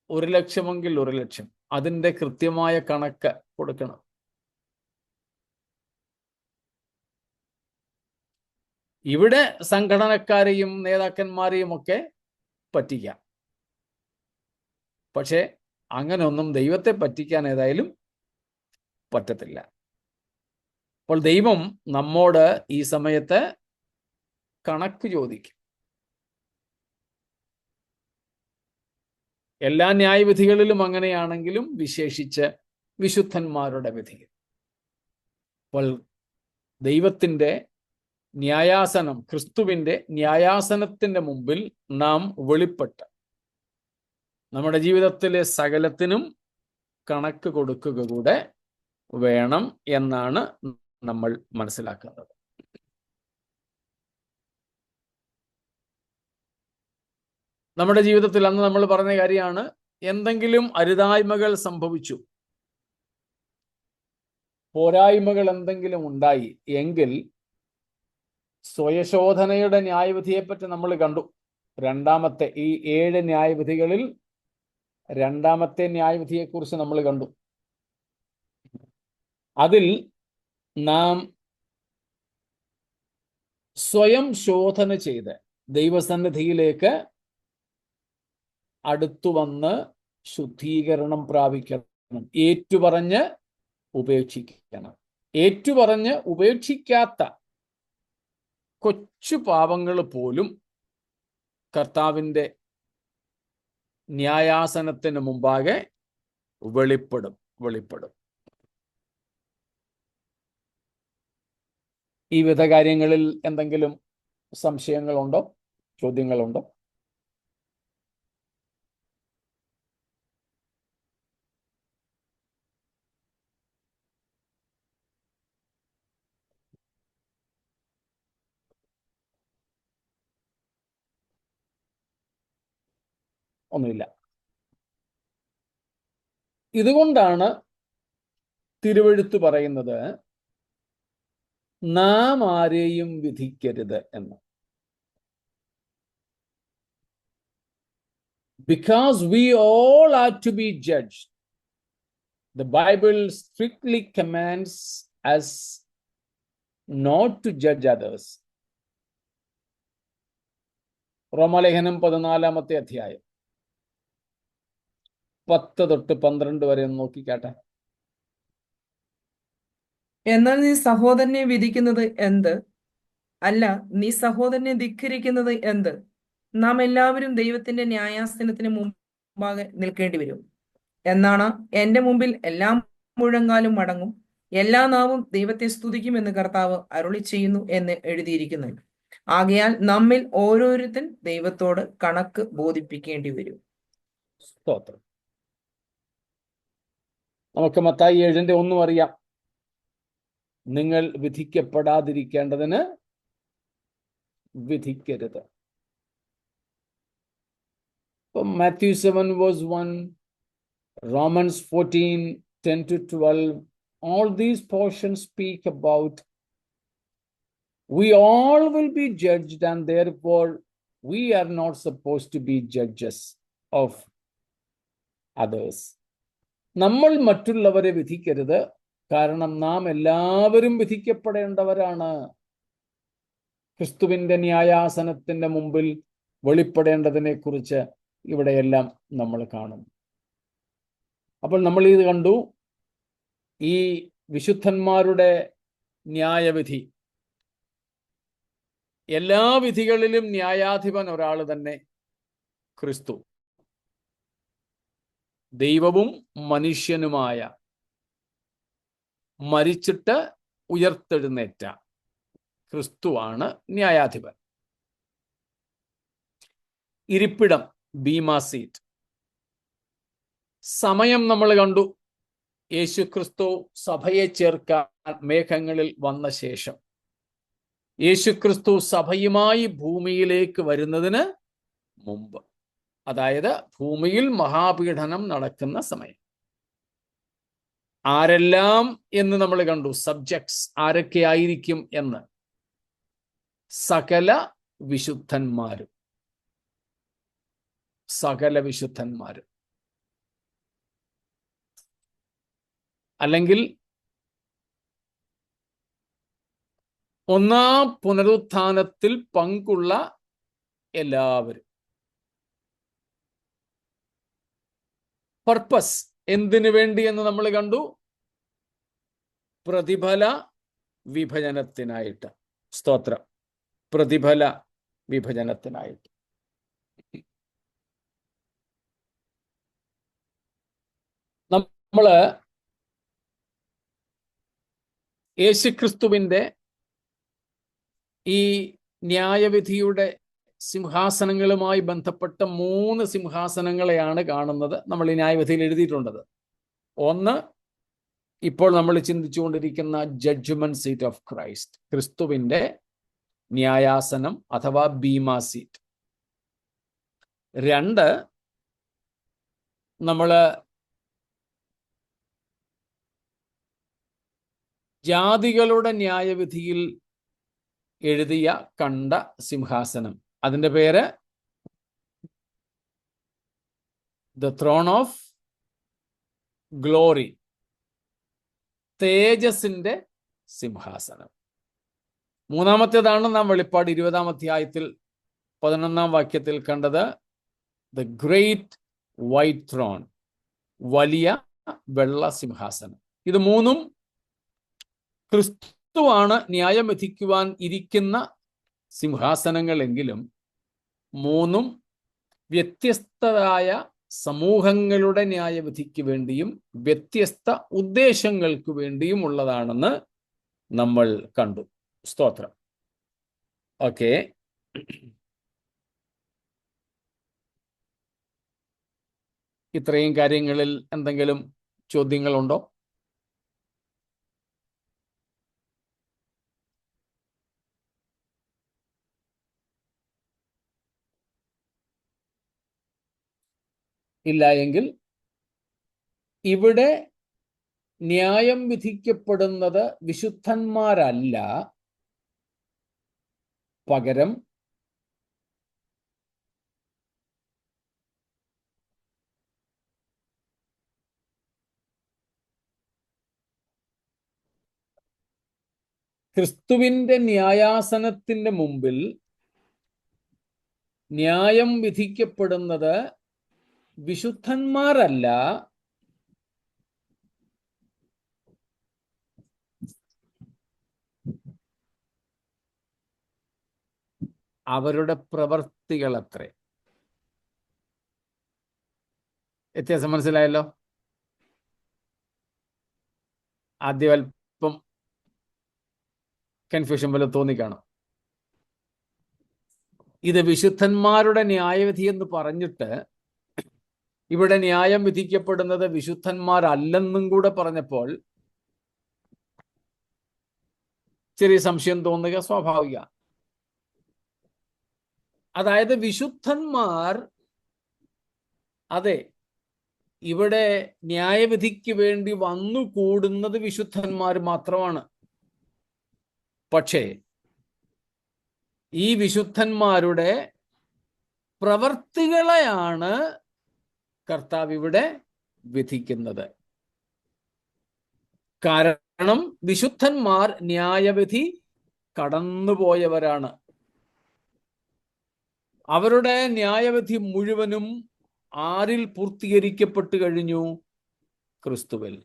1 ലക്ഷമെങ്കിൽ 1 ലക്ഷം, അതിൻ്റെ കൃത്യമായ കണക്ക് കൊടുക്കണം. ഇവിടെ സംഘടനക്കാരെയും നേതാക്കന്മാരെയും ഒക്കെ പറ്റിക്കാം. പക്ഷേ അങ്ങനെയൊന്നും ദൈവത്തെ പറ്റിക്കാൻ ഏതായാലും പറ്റത്തില്ല. അപ്പോൾ ദൈവം നമ്മോട് ഈ സമയത്ത് കണക്ക് ചോദിക്കും. എല്ലാ ന്യായവിധികളിലും അങ്ങനെയാണെങ്കിലും വിശേഷിച്ച് വിശുദ്ധന്മാരുടെ വിധികൾ. അപ്പോൾ ദൈവത്തിൻ്റെ ന്യായാസനം, ക്രിസ്തുവിൻ്റെ ന്യായാസനത്തിൻ്റെ മുമ്പിൽ നാം വെളിപ്പെട്ട് നമ്മുടെ ജീവിതത്തിലെ സകലത്തിനും കണക്ക് കൊടുക്കുക കൂടെ വേണം എന്നാണ് നമ്മൾ മനസ്സിലാക്കുന്നത്. നമ്മുടെ ജീവിതത്തിൽ അന്ന് നമ്മൾ പറഞ്ഞ കാര്യമാണ്, എന്തെങ്കിലും അരുതായ്മകൾ സംഭവിച്ചു, പോരായ്മകൾ എന്തെങ്കിലും ഉണ്ടായി എങ്കിൽ സ്വയശോധനയുടെ ന്യായവിധിയെപ്പറ്റി നമ്മൾ കണ്ടു. രണ്ടാമത്തെ ഈ 7 ന്യായവിധികളിൽ രണ്ടാമത്തെ ന്യായവിധിയെക്കുറിച്ച് നമ്മൾ കണ്ടു. അതിൽ നാം സ്വയം ശോധന ചെയ്ത് ദൈവസന്നിധിയിലേക്ക് അടുത്തു വന്ന് ശുദ്ധീകരണം പ്രാപിക്കണം. ഏറ്റുപറഞ്ഞ് ഉപേക്ഷിക്കണം. ഏറ്റുപറഞ്ഞ് ഉപേക്ഷിക്കാത്ത കൊച്ചു പാപങ്ങൾ പോലും കർത്താവിൻ്റെ ന്യായാസനത്തിന് മുമ്പാകെ വെളിപ്പെടും. ഈ വിധ കാര്യങ്ങളിൽ എന്തെങ്കിലും സംശയങ്ങളുണ്ടോ, ചോദ്യങ്ങളുണ്ടോ? ഒന്നുമില്ല. ഇതുകൊണ്ടാണ് തിരുവെഴുത്ത് പറയുന്നത് നാം ആരെയും വിധിക്കരുത് എന്ന്. Because we all are to be judged. The Bible strictly commands us not to judge others. റോമാലേഖനം 14-ാമത്തെ അധ്യായം 10 തൊട്ട് 12 വരെ ഒന്ന് നോക്കിക്കാട്ടെ. എന്നാൽ നീ സഹോദരനെ വിധിക്കുന്നത് എന്ത്? അല്ല, നീ സഹോദരനെ ധിക്കരിക്കുന്നത് എന്ത്? നാം എല്ലാവരും ദൈവത്തിന്റെ ന്യായാസനത്തിന് മുമ്പാകെ നിൽക്കേണ്ടി വരും. എന്നാണ് എന്റെ മുമ്പിൽ എല്ലാ മുഴങ്കാലും മടങ്ങും, എല്ലാ നാവും ദൈവത്തെ സ്തുതിക്കുമെന്ന് കർത്താവ് അരുളി ചെയ്യുന്നു എന്ന് എഴുതിയിരിക്കുന്നു. ആകയാൽ നമ്മിൽ ഓരോരുത്തൻ ദൈവത്തോട് കണക്ക് ബോധിപ്പിക്കേണ്ടി വരും. സ്തോത്രം. നമുക്ക് മത്തായി 7:1 അറിയാം. നിങ്ങൾ വിധിക്കപ്പെടാതിരിക്കേണ്ടതിന് വിധിക്കരുത്. Matthew 7:1, Romans 14:10-12, all these portions speak about we all will be judged, and therefore we are not supposed to be judges of others. നമ്മൾ മറ്റുള്ളവരെ വിധിക്കരുത്, കാരണം നാം എല്ലാവരും വിധിക്കപ്പെടേണ്ടവരാണ്. ക്രിസ്തുവിൻ്റെ ന്യായാസനത്തിൻ്റെ മുമ്പിൽ വെളിപ്പെടേണ്ടതിനെ കുറിച്ച് ഇവിടെയെല്ലാം നമ്മൾ കാണും. അപ്പോൾ നമ്മൾ ഇത് കണ്ടു. ഈ വിശുദ്ധന്മാരുടെ ന്യായവിധി, എല്ലാ വിധികളിലും ന്യായാധിപൻ ഒരാൾ തന്നെ, ക്രിസ്തു. ദൈവവും മനുഷ്യനുമായ, മരിച്ചിട്ട് ഉയർത്തെഴുന്നേറ്റ ക്രിസ്തുവാണ് ന്യായാധിപൻ. ഇരിപ്പിടം ബീമാ സീറ്റ്. സമയം നമ്മൾ കണ്ടു. യേശുക്രിസ്തു സഭയെ ചേർക്കാൻ മേഘങ്ങളിൽ വന്ന ശേഷം യേശുക്രിസ്തു സഭയുമായി ഭൂമിയിലേക്ക് വരുന്നതിന് മുമ്പ്, അതായത് ഭൂമിയിൽ മഹാപീഡനം നടക്കുന്ന സമയം. ആരെല്ലാം എന്ന് നമ്മൾ കണ്ടു. സബ്ജക്ട്സ് ആരൊക്കെ ആയിരിക്കും എന്ന്. സകല വിശുദ്ധന്മാരും. സകല വിശുദ്ധന്മാരും, അല്ലെങ്കിൽ ഒന്നാം പുനരുത്ഥാനത്തിൽ പങ്കുള്ള എല്ലാവരും. പർപ്പസ് എന്തിനു വേണ്ടി എന്ന് നമ്മൾ കണ്ടു. പ്രതിഫല വിഭജനത്തിനായിട്ട്. സ്തോത്രം. പ്രതിഫല വിഭജനത്തിനായിട്ട്. നമ്മള് യേശുക്രിസ്തുവിന്റെ ഈ ന്യായവിധിയുടെ സിംഹാസനങ്ങളുമായി ബന്ധപ്പെട്ട 3 സിംഹാസനങ്ങളെയാണ് കാണുന്നത്. നമ്മൾ ഈ ന്യായവിധിയിൽ എഴുതിയിട്ടുള്ളത്. ഒന്ന്, ഇപ്പോൾ നമ്മൾ ചിന്തിച്ചുകൊണ്ടിരിക്കുന്ന ജഡ്ജ്മെന്റ് സീറ്റ് ഓഫ് ക്രൈസ്റ്റ്, ക്രിസ്തുവിന്റെ ന്യായാസനം അഥവാ ബീമാ സീറ്റ്. 2, നമ്മള് ജാതികളുടെ ന്യായവിധിയിൽ എഴുതിയ കണ്ട സിംഹാസനം. അതിന്റെ പേര് ദ ത്രോൺ ഓഫ് ഗ്ലോറി, തേജസിന്റെ സിംഹാസനം. 3-ാമത്തേതാണ് നാം വെളിപ്പാട് 20-ാം അധ്യായത്തിൽ 11-ാം വാക്യത്തിൽ കണ്ടത്. ദ ഗ്രേറ്റ് വൈറ്റ് ത്രോൺ, വലിയ വെള്ള സിംഹാസനം. ഇത് 3 ക്രിസ്തുവാണ് ന്യായം വിധിക്കുവാൻ ഇരിക്കുന്ന സിംഹാസനങ്ങളെങ്കിലും 3 വ്യത്യസ്തരായ സമൂഹങ്ങളുടെ ന്യായവിധിക്ക് വേണ്ടിയും വ്യത്യസ്ത ഉദ്ദേശങ്ങൾക്ക് വേണ്ടിയും ഉള്ളതാണെന്ന് നമ്മൾ കണ്ടു. സ്തോത്രം. ഓക്കെ, ഇത്രയും കാര്യങ്ങളിൽ എന്തെങ്കിലും ചോദ്യങ്ങളുണ്ടോ? ഇല്ല എങ്കിൽ ഇവിടെ ന്യായം വിധിക്കപ്പെടുന്നത് വിശുദ്ധന്മാരല്ല, പകരം ക്രിസ്തുവിന്റെ ന്യായാസനത്തിന്റെ മുമ്പിൽ ന്യായം വിധിക്കപ്പെടുന്നത് വിശുദ്ധന്മാരല്ല, അവരുടെ പ്രവർത്തികളത്രേ. വ്യത്യാസം മനസ്സിലായല്ലോ? ആദ്യം അല്പം കൺഫ്യൂഷൻ പോലെ തോന്നിക്കാണും. ഇത് വിശുദ്ധന്മാരുടെ ന്യായവിധി എന്ന് പറഞ്ഞിട്ട് ഇവിടെ ന്യായം വിധിക്കപ്പെടുന്നത് വിശുദ്ധന്മാരല്ലെന്നും കൂടെ പറഞ്ഞപ്പോൾ ചെറിയ സംശയം തോന്നുക സ്വാഭാവിക. അതായത് വിശുദ്ധന്മാർ, അതെ, ഇവിടെ ന്യായവിധിക്ക് വേണ്ടി വന്നു കൂടുന്നത് വിശുദ്ധന്മാർ മാത്രമാണ്. പക്ഷേ ഈ വിശുദ്ധന്മാരുടെ പ്രവർത്തികളെയാണ് കർത്താവ് ഇവിടെ വിധിക്കുന്നത്. കാരണം വിശുദ്ധന്മാർ ന്യായവിധി കടന്നുപോയവരാണ്. അവരുടെ ന്യായവിധി മുഴുവനും ആരിൽ പൂർത്തീകരിക്കപ്പെട്ടു കഴിഞ്ഞു? ക്രിസ്തുവിൽ.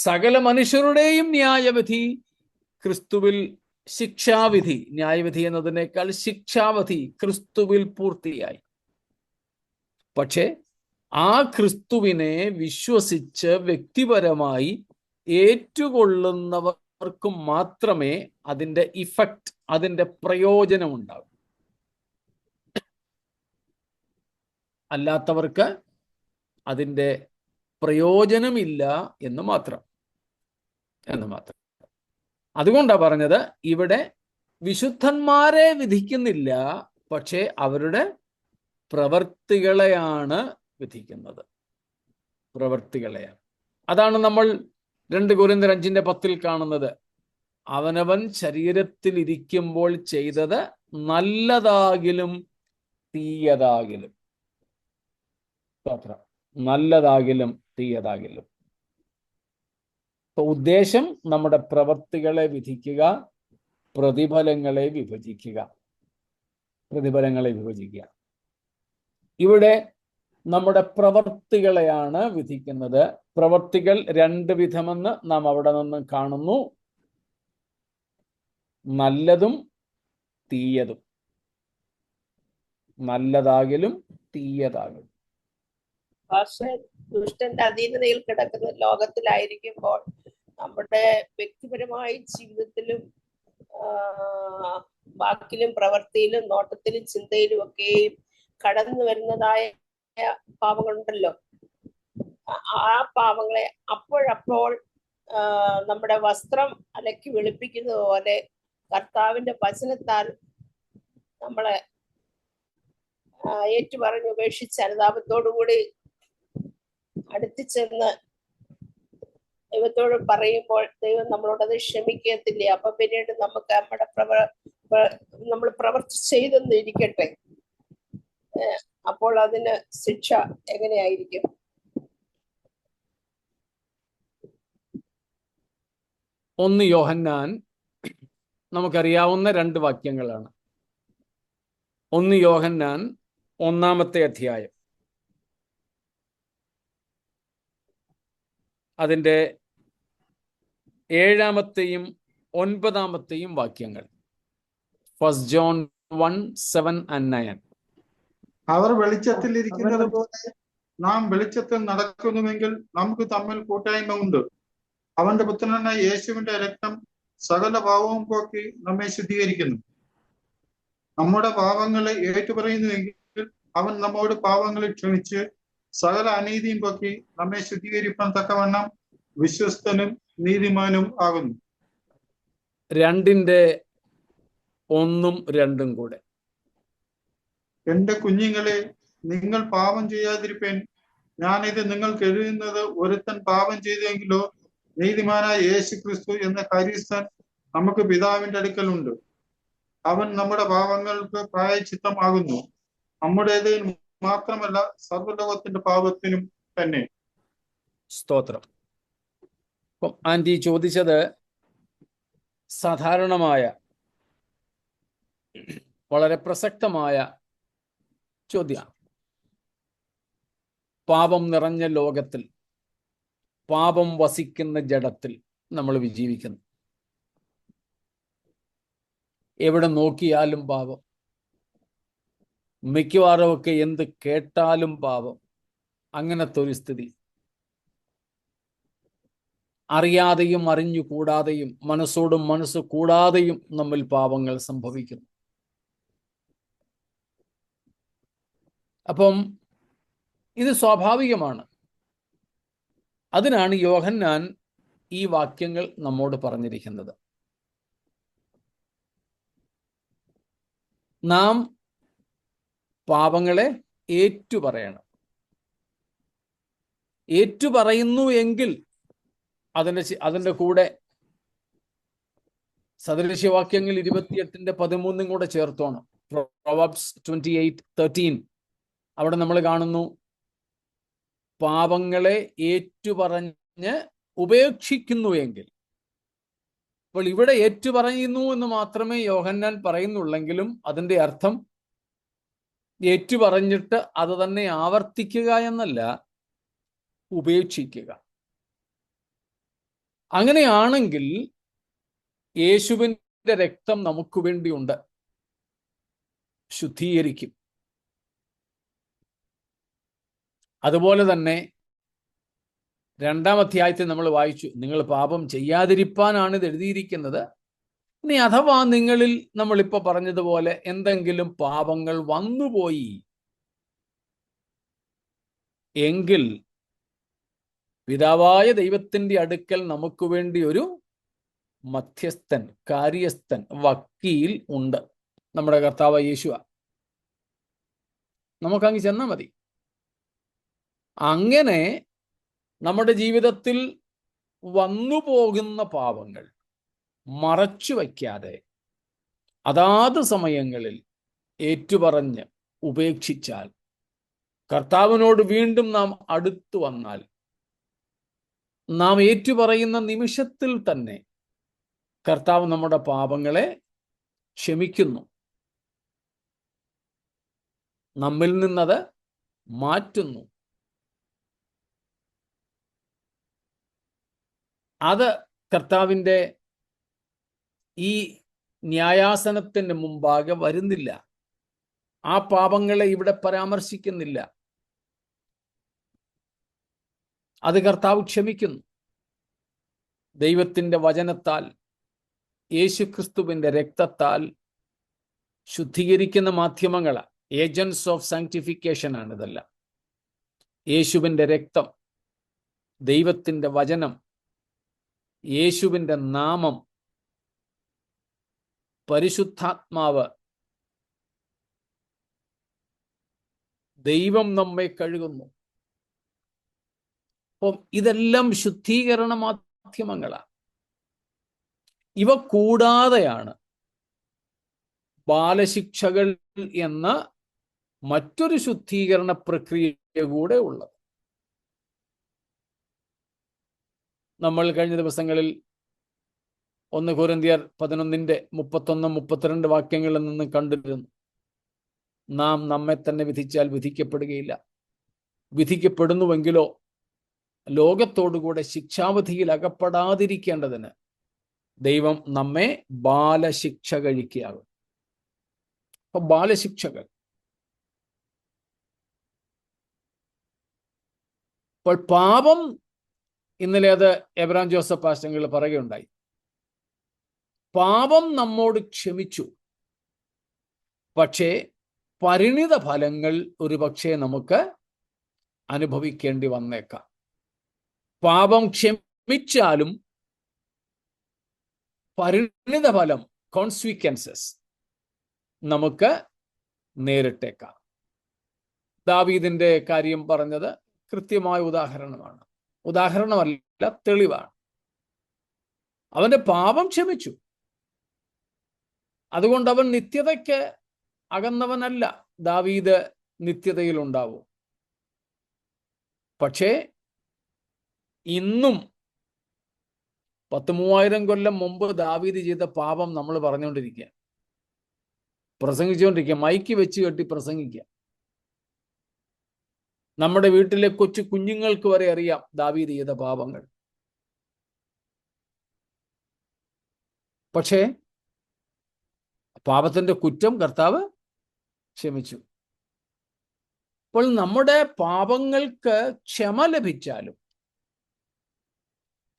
സകല മനുഷ്യരുടെയും ന്യായവിധി ക്രിസ്തുവിൽ, ശിക്ഷാവിധി, ന്യായവിധി എന്നതിനേക്കാൾ ശിക്ഷാവിധി ക്രിസ്തുവിൽ പൂർത്തിയായി. പക്ഷെ ആ ക്രിസ്തുവിനെ വിശ്വസിച്ച് വ്യക്തിപരമായി ഏറ്റുകൊള്ളുന്നവർ ചെയ്യുന്നവർക്കും മാത്രമേ അതിൻ്റെ ഇഫക്റ്റ്, അതിൻ്റെ പ്രയോജനം ഉണ്ടാകൂ. അല്ലാത്തവർക്ക് അതിൻ്റെ പ്രയോജനമില്ല എന്ന് മാത്രം. അതുകൊണ്ടാണ് പറഞ്ഞത്, ഇവിടെ വിശുദ്ധന്മാരെ വിധിക്കുന്നില്ല, പക്ഷേ അവരുടെ പ്രവർത്തികളെയാണ് വിധിക്കുന്നത്. പ്രവർത്തികളെയാണ്. അതാണ് നമ്മൾ 2 കൊരിന്ത്യർ 5:10 കാണുന്നത്. അവനവൻ ശരീരത്തിൽ ഇരിക്കുമ്പോൾ ചെയ്തത് നല്ലതാകിലും തീയതാകിലും. നല്ലതാകിലും തീയതാകിലും. ഉദ്ദേശം നമ്മുടെ പ്രവർത്തികളെ വിധിക്കുക, പ്രതിഫലങ്ങളെ വിഭജിക്കുക. ഇവിടെ നമ്മുടെ പ്രവർത്തികളെയാണ് വിധിക്കുന്നത്. പ്രവർത്തികൾ 2 വിധമെന്ന് നാം അവിടെ നിന്ന് കാണുന്നു: നല്ലതും തീയതും. നല്ലതാകിലും തീയതാകിലും. പക്ഷേ ദുഷ്ടന്റെ അധീനതയിൽ കിടക്കുന്ന ലോകത്തിലായിരിക്കുമ്പോൾ നമ്മുടെ വ്യക്തിപരമായ ജീവിതത്തിലും വാക്കിലും പ്രവൃത്തിയിലും നോട്ടത്തിലും ചിന്തയിലും ഒക്കെ കടന്നു വരുന്നതായ പാപങ്ങളുണ്ടല്ലോ. ആ പാപങ്ങളെ അപ്പോഴപ്പോൾ നമ്മുടെ വസ്ത്രം അലക്കി വെളുപ്പിക്കുന്നത് പോലെ കർത്താവിന്റെ വചനത്താൽ നമ്മളെ ഏറ്റുപറഞ്ഞ് ഉപേക്ഷിച്ച് അനുതാപത്തോടുകൂടി അടുത്തിച്ചെന്ന് ദൈവത്തോട് പറയുമ്പോൾ ദൈവം നമ്മളോടത് ക്ഷമിക്കത്തില്ലേ. അപ്പൊ പിന്നീട് നമുക്ക് നമ്മൾ പ്രവൃത്തി ചെയ്തെന്ന് ഇരിക്കട്ടെ, അപ്പോൾ അതിന് ശിക്ഷ എങ്ങനെയായിരിക്കും? 1 യോഹന്നാൻ നമുക്കറിയാവുന്ന 2 വാക്യങ്ങളാണ്. 1 യോഹന്നാൻ 1-ാമത്തെ അധ്യായം, അതിൻ്റെ 7-ാമത്തെയും 9-ാമത്തെയും വാക്യങ്ങൾ. 1 John 1:7 and 9. അവർ വെളിച്ചത്തിൽ ഇരിക്കുന്നത് പോലെ നാം വെളിച്ചത്തിൽ നടക്കുന്നുവെങ്കിൽ നമുക്ക് തമ്മിൽ കൂട്ടായ്മ ഉണ്ട്. അവന്റെ പുത്രനായ യേശുവിന്റെ രക്തം സകല പാപവും പോക്കി നമ്മെ ശുദ്ധീകരിക്കുന്നു. നമ്മുടെ പാപങ്ങളെ ഏറ്റുപറയുന്നുവെങ്കിൽ അവൻ നമ്മോട് പാപങ്ങളെ ക്ഷമിച്ച് സകല അനീതിയും പോക്കി നമ്മെ ശുദ്ധീകരിപ്പാൻ തക്കവണ്ണം വിശ്വസ്തനും നീതിമാനും ആകുന്നു. 2-ന്റെ 1ഉം 2ഉം കൂടെ. എന്റെ കുഞ്ഞുങ്ങളെ, നിങ്ങൾ പാപം ചെയ്യാതിരിപ്പേൻ. ഞാനിത് നിങ്ങൾക്ക് എഴുതുന്നത്, ഒരുത്തൻ പാപം ചെയ്തെങ്കിലോ നീതിമാനായ യേശു ക്രിസ്തു എന്ന കാര്യസ്ഥൻ നമുക്ക് പിതാവിന്റെ അടുക്കലുണ്ട്. അവൻ നമ്മുടെ പാപങ്ങൾക്ക് പ്രായശ്ചിത്തമാകുന്നു, നമ്മുടേതിൽ മാത്രമല്ല സർവ്വലോകത്തിന്റെ പാപത്തിനും തന്നെ. സ്തോത്രം. അപ്പം ആന്റി ചോദിച്ചത് സാധാരണമായ വളരെ പ്രസക്തമായ ചോദ്യമാണ്. പാപം നിറഞ്ഞ ലോകത്തിൽ, പാപം വസിക്കുന്ന ജഡത്തിൽ നമ്മൾ ജീവിക്കുന്നു. എവിടെ നോക്കിയാലും പാപം, മിക്കവാറും ഒക്കെ എന്ത് കേട്ടാലും പാപം. അങ്ങനത്തെ ഒരു സ്ഥിതി. അറിയാതെയും അറിഞ്ഞുകൂടാതെയും മനസ്സോടും മനസ്സ് കൂടാതെയും നമ്മിൽ പാപങ്ങൾ സംഭവിക്കുന്നു. അപ്പം ഇത് സ്വാഭാവികമാണ്. അതിനാണ് യോഹന്നാൻ ഈ വാക്യങ്ങൾ നമ്മോട് പറഞ്ഞിരിക്കുന്നത്. നാം പാപങ്ങളെ ഏറ്റുപറയണം. ഏറ്റുപറയുന്നു എങ്കിൽ അതിൻ്റെ കൂടെ സദൃശ്യവാക്യങ്ങൾ 28:13 കൂടെ ചേർത്തോണം. Proverbs 28:13. അവിടെ നമ്മൾ കാണുന്നു, പാപങ്ങളെ ഏറ്റുപറഞ്ഞ് ഉപേക്ഷിക്കുന്നു എങ്കിൽ. അപ്പോൾ ഇവിടെ ഏറ്റുപറയുന്നു എന്ന് മാത്രമേ യോഹന്നാൻ പറയുന്നുള്ളെങ്കിലും അതിൻ്റെ അർത്ഥം ഏറ്റുപറഞ്ഞിട്ട് അത് തന്നെ ആവർത്തിക്കുക എന്നല്ല, ഉപേക്ഷിക്കുക. അങ്ങനെയാണെങ്കിൽ യേശുവിൻ്റെ രക്തം നമുക്ക് വേണ്ടിയുണ്ട്, ശുദ്ധീകരിക്കും. അതുപോലെ തന്നെ 2-ാം അധ്യായത്തിൽ നമ്മൾ വായിച്ചു, നിങ്ങൾ പാപം ചെയ്യാതിരിപ്പാനാണ് ഇത് എഴുതിയിരിക്കുന്നത്. ഇനി അഥവാ നിങ്ങളിൽ നമ്മളിപ്പോ പറഞ്ഞതുപോലെ എന്തെങ്കിലും പാപങ്ങൾ വന്നുപോയി എങ്കിൽ പിതാവായ ദൈവത്തിന്റെ അടുക്കൽ നമുക്ക് വേണ്ടി ഒരു മധ്യസ്ഥൻ, കാര്യസ്ഥൻ, വക്കീൽ ഉണ്ട്, നമ്മുടെ കർത്താവ് യേശുവ. നമുക്കങ്ങ് ചെന്നാൽ മതി. അങ്ങനെ നമ്മുടെ ജീവിതത്തിൽ വന്നു പോകുന്ന പാപങ്ങൾ മറച്ചു വയ്ക്കാതെ അതാത് സമയങ്ങളിൽ ഏറ്റുപറഞ്ഞ് ഉപേക്ഷിച്ചാൽ, കർത്താവിനോട് വീണ്ടും നാം അടുത്തു വന്നാൽ, നാം ഏറ്റുപറയുന്ന നിമിഷത്തിൽ തന്നെ കർത്താവ് നമ്മുടെ പാപങ്ങളെ ക്ഷമിക്കുന്നു, നമ്മിൽ നിന്നത് മാറ്റുന്നു. അത് കർത്താവിൻ്റെ ഈ ന്യായാസനത്തിന് മുമ്പാകെ വരുന്നില്ല. ആ പാപങ്ങളെ ഇവിടെ പരാമർശിക്കുന്നില്ല. അത് കർത്താവ് ക്ഷമിക്കുന്നു. ദൈവത്തിൻ്റെ വചനത്താൽ, യേശുക്രിസ്തുവിൻ്റെ രക്തത്താൽ ശുദ്ധീകരിക്കുന്ന മാധ്യമങ്ങളാണ്, ഏജൻസ് ഓഫ് സാങ്ക്ടിഫിക്കേഷൻ ആണ് ഇതെല്ലാം. യേശുവിൻ്റെ രക്തം, ദൈവത്തിൻ്റെ വചനം, യേശുവിൻ്റെ നാമം, പരിശുദ്ധാത്മാവ്, ദൈവം നമ്മെ കഴുകുന്നു. അപ്പം ഇതെല്ലാം ശുദ്ധീകരണ മാധ്യമങ്ങളാണ്. ഇവ കൂടാതെയാണ് ബാലശിക്ഷകൾ എന്ന മറ്റൊരു ശുദ്ധീകരണ പ്രക്രിയ കൂടെ ഉള്ളത്. നമ്മൾ കഴിഞ്ഞ ദിവസങ്ങളിൽ 1 കൊരിന്ത്യർ 11:31-32 വാക്യങ്ങളിൽ നിന്ന് കണ്ടിരുന്നു. നാം നമ്മെ തന്നെ വിധിച്ചാൽ വിധിക്കപ്പെടുകയില്ല. വിധിക്കപ്പെടുന്നുവെങ്കിലോ ലോകത്തോടുകൂടെ ശിക്ഷാവിധിയിൽ അകപ്പെടാതിരിക്കേണ്ടതിന് ദൈവം നമ്മെ ബാലശിക്ഷ കഴിക്കുകയാകും. അപ്പൊ ബാലശിക്ഷകൾ. അപ്പോൾ പാപം, ഇന്നലെ അത് എബ്രാം ജോസഫ് പാസ്റ്റർ പറയുകയുണ്ടായി, പാപം നമ്മോട് ക്ഷമിച്ചു, പക്ഷേ പരിണിത ഫലങ്ങൾ ഒരുപക്ഷെ നമുക്ക് അനുഭവിക്കേണ്ടി വന്നേക്കാം. പാപം ക്ഷമിച്ചാലും പരിണിത ഫലം, കോൺസിക്വൻസസ് നമുക്ക് നേരിട്ടേക്കാം. ദാവീദിന്റെ കാര്യം പറഞ്ഞത് കൃത്യമായ ഉദാഹരണമാണ്. ഉദാഹരണമല്ല, തെളിവാണ്. അവന്റെ പാപം ക്ഷമിച്ചു, അതുകൊണ്ട് അവൻ നിത്യതയ്ക്ക് അകന്നവനല്ല. ദാവീദ് നിത്യതയിൽ ഉണ്ടാവും. പക്ഷേ ഇന്നും 10,000 കൊല്ലം മുമ്പ് ദാവീദ് ചെയ്ത പാപം നമ്മൾ പറഞ്ഞുകൊണ്ടിരിക്കുക, പ്രസംഗിച്ചുകൊണ്ടിരിക്കുക, മൈക്ക് വെച്ച് കെട്ടി പ്രസംഗിക്കുക. നമ്മുടെ വീട്ടിലെ കൊച്ചു കുഞ്ഞുങ്ങൾക്ക് വരെ അറിയാം ദാവീദ് ചെയ്ത പാപങ്ങൾ. പക്ഷേ പാപത്തിന്റെ കുറ്റം കർത്താവ് ക്ഷമിച്ചു. അപ്പോൾ നമ്മുടെ പാപങ്ങൾക്ക് ക്ഷമ ലഭിച്ചാലും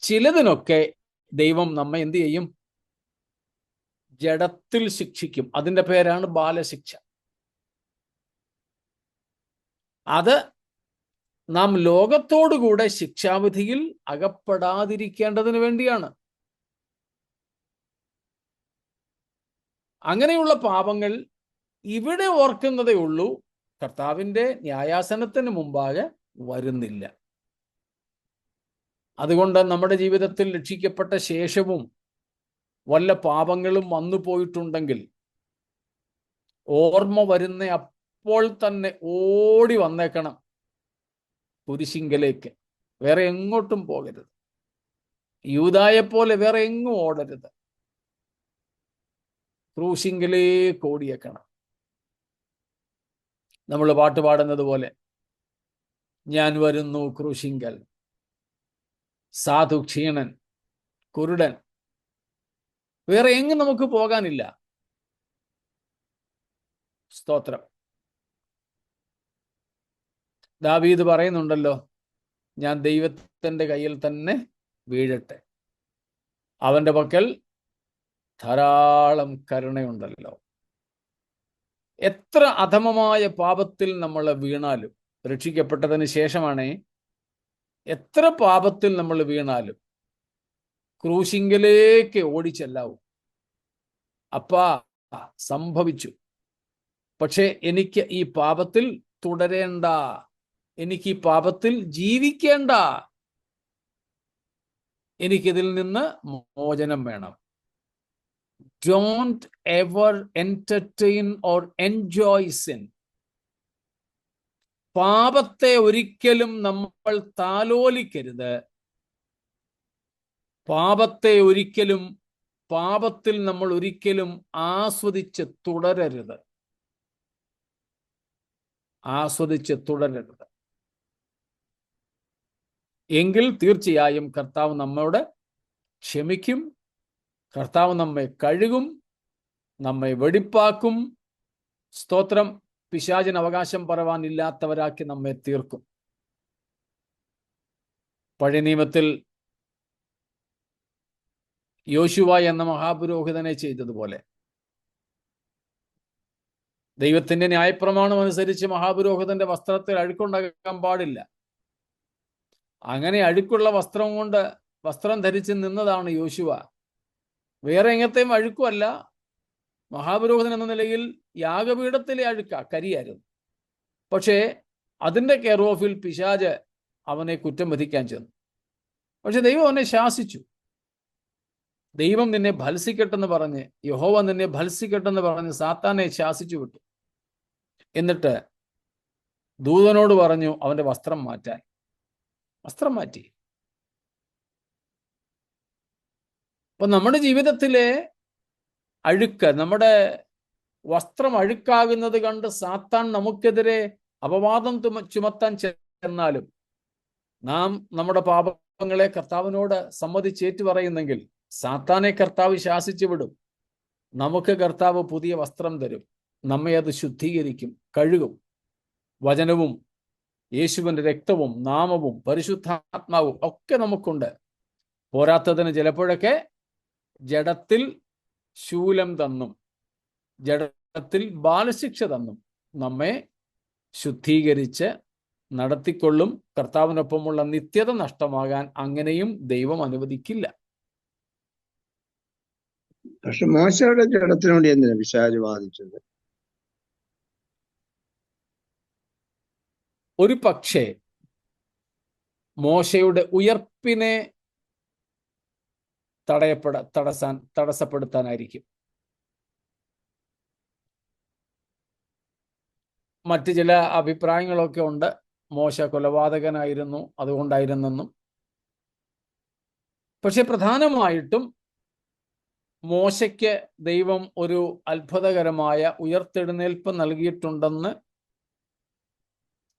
ചിലതിനൊക്കെ ദൈവം നമ്മെ എന്ത് ചെയ്യും? ജഡത്തിൽ ശിക്ഷിക്കും. അതിൻ്റെ പേരാണ് ബാലശിക്ഷ. അത് നാം ലോകത്തോടുകൂടെ ശിക്ഷാവിധിയിൽ അകപ്പെടാതിരിക്കേണ്ടതിന് വേണ്ടിയാണ്. അങ്ങനെയുള്ള പാപങ്ങൾ ഇവിടെ ഓർക്കുന്നതേ ഉള്ളൂ, കർത്താവിൻ്റെ ന്യായാസനത്തിന് മുമ്പാകെ വരുന്നില്ല. അതുകൊണ്ട് നമ്മുടെ ജീവിതത്തിൽ രക്ഷിക്കപ്പെട്ട ശേഷവും വല്ല പാപങ്ങളും വന്നു പോയിട്ടുണ്ടെങ്കിൽ ഓർമ്മ വരുന്ന അപ്പോൾ തന്നെ ഓടി വന്നേക്കണം കുരിശിങ്കലേക്ക്. വേറെ എങ്ങോട്ടും പോകരുത്. യൂദായെപ്പോലെ വേറെ എങ്ങും ഓടരുത്. ക്രൂശിങ്കലേക്ക് ഓടിയേക്കണം. നമ്മൾ പാട്ട് പാടുന്നത് പോലെ, ഞാൻ വരുന്നു ക്രൂശിങ്കൽ, സാധു ക്ഷീണൻ കുരുടൻ, വേറെ എങ്ങും നമുക്ക് പോകാനില്ല. സ്തോത്രം. ദാവീദ് പറയുന്നുണ്ടല്ലോ, ഞാൻ ദൈവത്തിൻ്റെ കയ്യിൽ തന്നെ വീഴട്ടെ. അവൻ്റെ പക്കൽ ധാരാളം കരുണയുണ്ടല്ലോ. എത്ര അധമമായ പാപത്തിൽ നമ്മൾ വീണാലും, രക്ഷിക്കപ്പെട്ടതിന് ശേഷമാണേ, എത്ര പാപത്തിൽ നമ്മൾ വീണാലും ക്രൂശിങ്കലേക്ക് ഓടിച്ചെല്ലാവും. അപ്പാ, സംഭവിച്ചു, പക്ഷെ എനിക്ക് ഈ പാപത്തിൽ തുടരേണ്ട, എനിക്ക് ഈ പാപത്തിൽ ജീവിക്കേണ്ട, എനിക്കിതിൽ നിന്ന് മോചനം വേണം. Don't ever entertain or enjoy sin. പാപത്തെ ഒരിക്കലും നമ്മൾ താലോലിക്കരുത്. പാപത്തിൽ നമ്മൾ ഒരിക്കലും ആസ്വദിച്ച് തുടരരുത്. എങ്കിൽ തീർച്ചയായും കർത്താവ് നമ്മോട് ക്ഷമിക്കും, കർത്താവ് നമ്മെ കഴുകും, നമ്മെ വെടിപ്പാക്കും. സ്തോത്രം. പിശാചിന് അവകാശം പറവാനില്ലാത്തവരാക്കി നമ്മെ തീർക്കും. പഴയ നിയമത്തിൽ യോശുവ എന്ന മഹാപുരോഹിതനെ ചെയ്തതുപോലെ ദൈവത്തിന്റെ ന്യായപ്രമാണം അനുസരിച്ച് മഹാപുരോഹിതന്റെ വസ്ത്രത്തിൽ അഴുക്കുണ്ടാകാൻ പാടില്ല. അങ്ങനെ അഴുക്കുള്ള വസ്ത്രം ധരിച്ച് നിന്നതാണ് യോശുവ. വേറെ എങ്ങനത്തെയും അഴുക്കുമല്ല. മഹാപുരോഹിതൻ എന്ന നിലയിൽ യാഗപീഠത്തിലെ കരിയായിരുന്നു. പക്ഷേ അതിൻ്റെ കെയർ ഓഫിൽ പിശാച് അവനെ കുറ്റം വിധിക്കാൻ ചെന്നു. പക്ഷെ ദൈവം അവനെ ശാസിച്ചു. ദൈവം നിന്നെ ഭത്സിക്കട്ടെന്ന് പറഞ്ഞ്, യഹോവ നിന്നെ ഭത്സിക്കട്ടെന്ന് പറഞ്ഞ് സാത്താനെ ശാസിച്ചു വിട്ടു. എന്നിട്ട് ദൂതനോട് പറഞ്ഞു അവന്റെ വസ്ത്രം മാറ്റാൻ. വസ്ത്രം മാറ്റി. അപ്പൊ നമ്മുടെ ജീവിതത്തിലെ അഴുക്ക്, നമ്മുടെ വസ്ത്രം അഴുക്കാകുന്നത് കണ്ട് സാത്താൻ നമുക്കെതിരെ അപവാദം ചുമത്താൻ ചെന്നാലും നാം നമ്മുടെ പാപങ്ങളെ കർത്താവിനോട് സമ്മതിച്ചേറ്റു പറയുന്നെങ്കിൽ സാത്താനെ കർത്താവ് ശാസിച്ചു വിടും. നമുക്ക് കർത്താവ് പുതിയ വസ്ത്രം തരും. നമ്മെ അത് ശുദ്ധീകരിക്കും, കഴുകും. വചനവും യേശുവിൻ്റെ രക്തവും നാമവും പരിശുദ്ധാത്മാവും ഒക്കെ നമുക്കുണ്ട്. പോരാത്തതിന് ചിലപ്പോഴൊക്കെ ജഡത്തിൽ ശൂലം തന്നും ജഡത്തിൽ ബാലശിക്ഷ തന്നും നമ്മെ ശുദ്ധീകരിച്ച് നടത്തിക്കൊള്ളും. കർത്താവിനൊപ്പമുള്ള നിത്യത നഷ്ടമാകാൻ അങ്ങനെയും ദൈവം അനുവദിക്കില്ല. പക്ഷെ മോശയുടെ ജഡത്തിനോട് എന്തിനാ പിശാച് വാദിച്ചത്? ഒരു പക്ഷേ മോശയുടെ ഉയർപ്പിനെ തടസ്സപ്പെടുത്താനായിരിക്കും. മറ്റ് ചില അഭിപ്രായങ്ങളൊക്കെ ഉണ്ട്. മോശ കൊലപാതകനായിരുന്നു, അതുകൊണ്ടായിരുന്നെന്നും. പക്ഷെ പ്രധാനമായിട്ടും മോശയ്ക്ക് ദൈവം ഒരു അത്ഭുതകരമായ ഉയർത്തെഴുന്നേൽപ്പ് നൽകിയിട്ടുണ്ടെന്ന്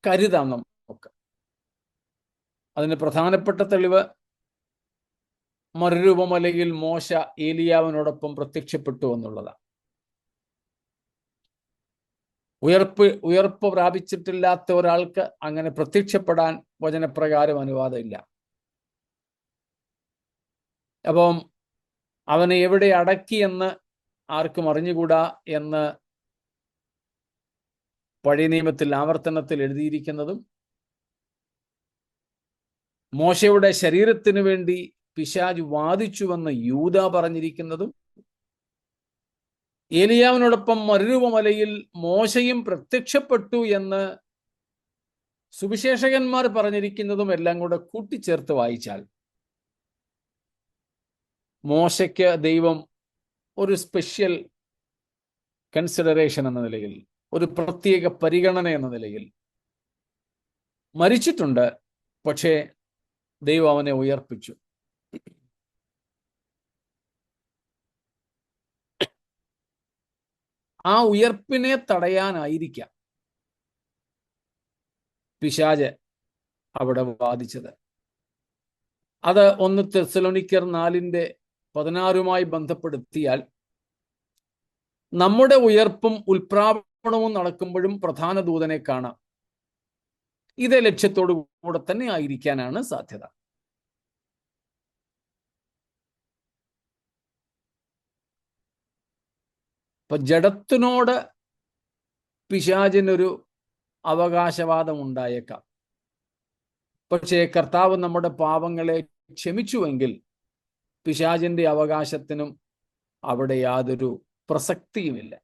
കരുതാം നമുക്ക്. അതിന് പ്രധാനപ്പെട്ട തെളിവ് മറുരൂപമലയിൽ മോശ ഏലിയാവിനോടൊപ്പം പ്രത്യക്ഷപ്പെട്ടു എന്നുള്ളതാണ്. ഉയർപ്പ് പ്രാപിച്ചിട്ടില്ലാത്ത ഒരാൾക്ക് അങ്ങനെ പ്രത്യക്ഷപ്പെടാൻ വചനപ്രകാരം അനുവാദമില്ല. അപ്പം അവനെ എവിടെ അടക്കിയെന്ന് ആർക്കും അറിഞ്ഞുകൂടാ എന്ന് പഴയ നിയമത്തിൽ ആവർത്തനത്തിൽ എഴുതിയിരിക്കുന്നതും, മോശയുടെ ശരീരത്തിന് വേണ്ടി പിശാച് വാദിച്ചുവെന്ന് യൂദ പറഞ്ഞിരിക്കുന്നതും, ഏലിയാവിനോടൊപ്പം മറുരൂപമലയിൽ മോശയും പ്രത്യക്ഷപ്പെട്ടു എന്ന് സുവിശേഷകന്മാർ പറഞ്ഞിരിക്കുന്നതും എല്ലാം കൂടെ കൂട്ടിച്ചേർത്ത് വായിച്ചാൽ മോശയ്ക്ക് ദൈവം ഒരു സ്പെഷ്യൽ കൺസിഡറേഷൻ എന്ന നിലയിൽ, ഒരു പ്രത്യേക പരിഗണന എന്ന നിലയിൽ മരിച്ചിട്ടുണ്ട്. പക്ഷേ ദൈവം അവനെ ഉയർപ്പിച്ചു. ആ ഉയർപ്പിനെ തടയാനായിരിക്കാം പിശാച് അവിടെ വാദിച്ചത്. അത് 1 തെസ്സലോനിക്കർ 4:16 ബന്ധപ്പെടുത്തിയാൽ നമ്മുടെ ഉയർപ്പും ഉൽപ്രാപണവും നടക്കുമ്പോഴും പ്രധാന ദൂതനെ കാണാം. ഇതേ ലക്ഷ്യത്തോടു കൂടെ തന്നെ ആയിരിക്കാനാണ് സാധ്യത. ഇപ്പൊ ജഡത്തിനോട് പിശാചിനൊരു അവകാശവാദം ഉണ്ടായേക്കാം. പക്ഷേ കർത്താവ് നമ്മുടെ പാപങ്ങളെ ക്ഷമിച്ചുവെങ്കിൽ പിശാചിന്റെ അവകാശത്തിനും അവിടെ യാതൊരു പ്രസക്തിയുമില്ല.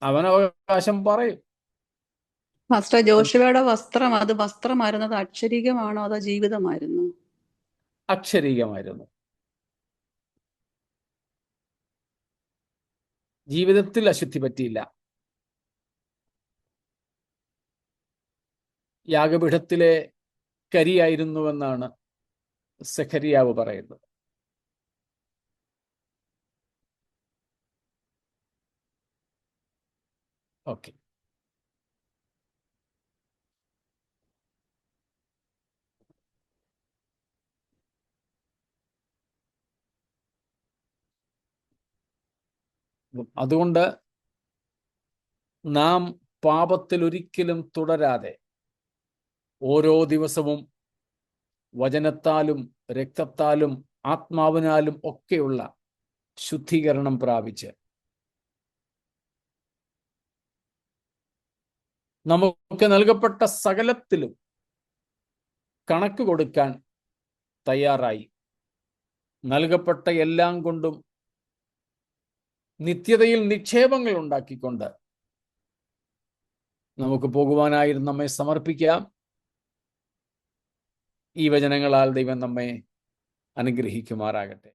അവൻ അവകാശം പറയും. മാസ്റ്റർ, ജോഷുവയുടെ വസ്ത്രം, അത് വസ്ത്രമായിരുന്നത് അക്ഷരികമാണോ അതോ ജീവിതമായിരുന്നു? അക്ഷരീകമായിരുന്നു. ജീവിതത്തിൽ അശുദ്ധി പറ്റിയില്ല. യാഗപീഠത്തിലെ കരിയായിരുന്നുവെന്നാണ് സെഖരിയാവ് പറയുന്നത്. ഓക്കെ, അതുകൊണ്ട് നാം പാപത്തിൽ ഒരിക്കലും തുടരാതെ ഓരോ ദിവസവും വചനത്താലും രക്തത്താലും ആത്മാവിനാലും ഒക്കെയുള്ള ശുദ്ധീകരണം പ്രാപിച്ച് നമുക്ക് നൽകപ്പെട്ട സകലത്തിലും കണക്ക് കൊടുക്കാൻ തയ്യാറായി നൽകപ്പെട്ട എല്ലാം കൊണ്ടും നിത്യതയിൽ നിക്ഷേപങ്ങൾ ഉണ്ടാക്കിക്കൊണ്ട് നമുക്ക് പോകുവാനായി നമ്മെ സമർപ്പിക്കാം. ഈ വചനങ്ങളാൽ ദൈവം നമ്മെ അനുഗ്രഹിക്കുമാറാകട്ടെ.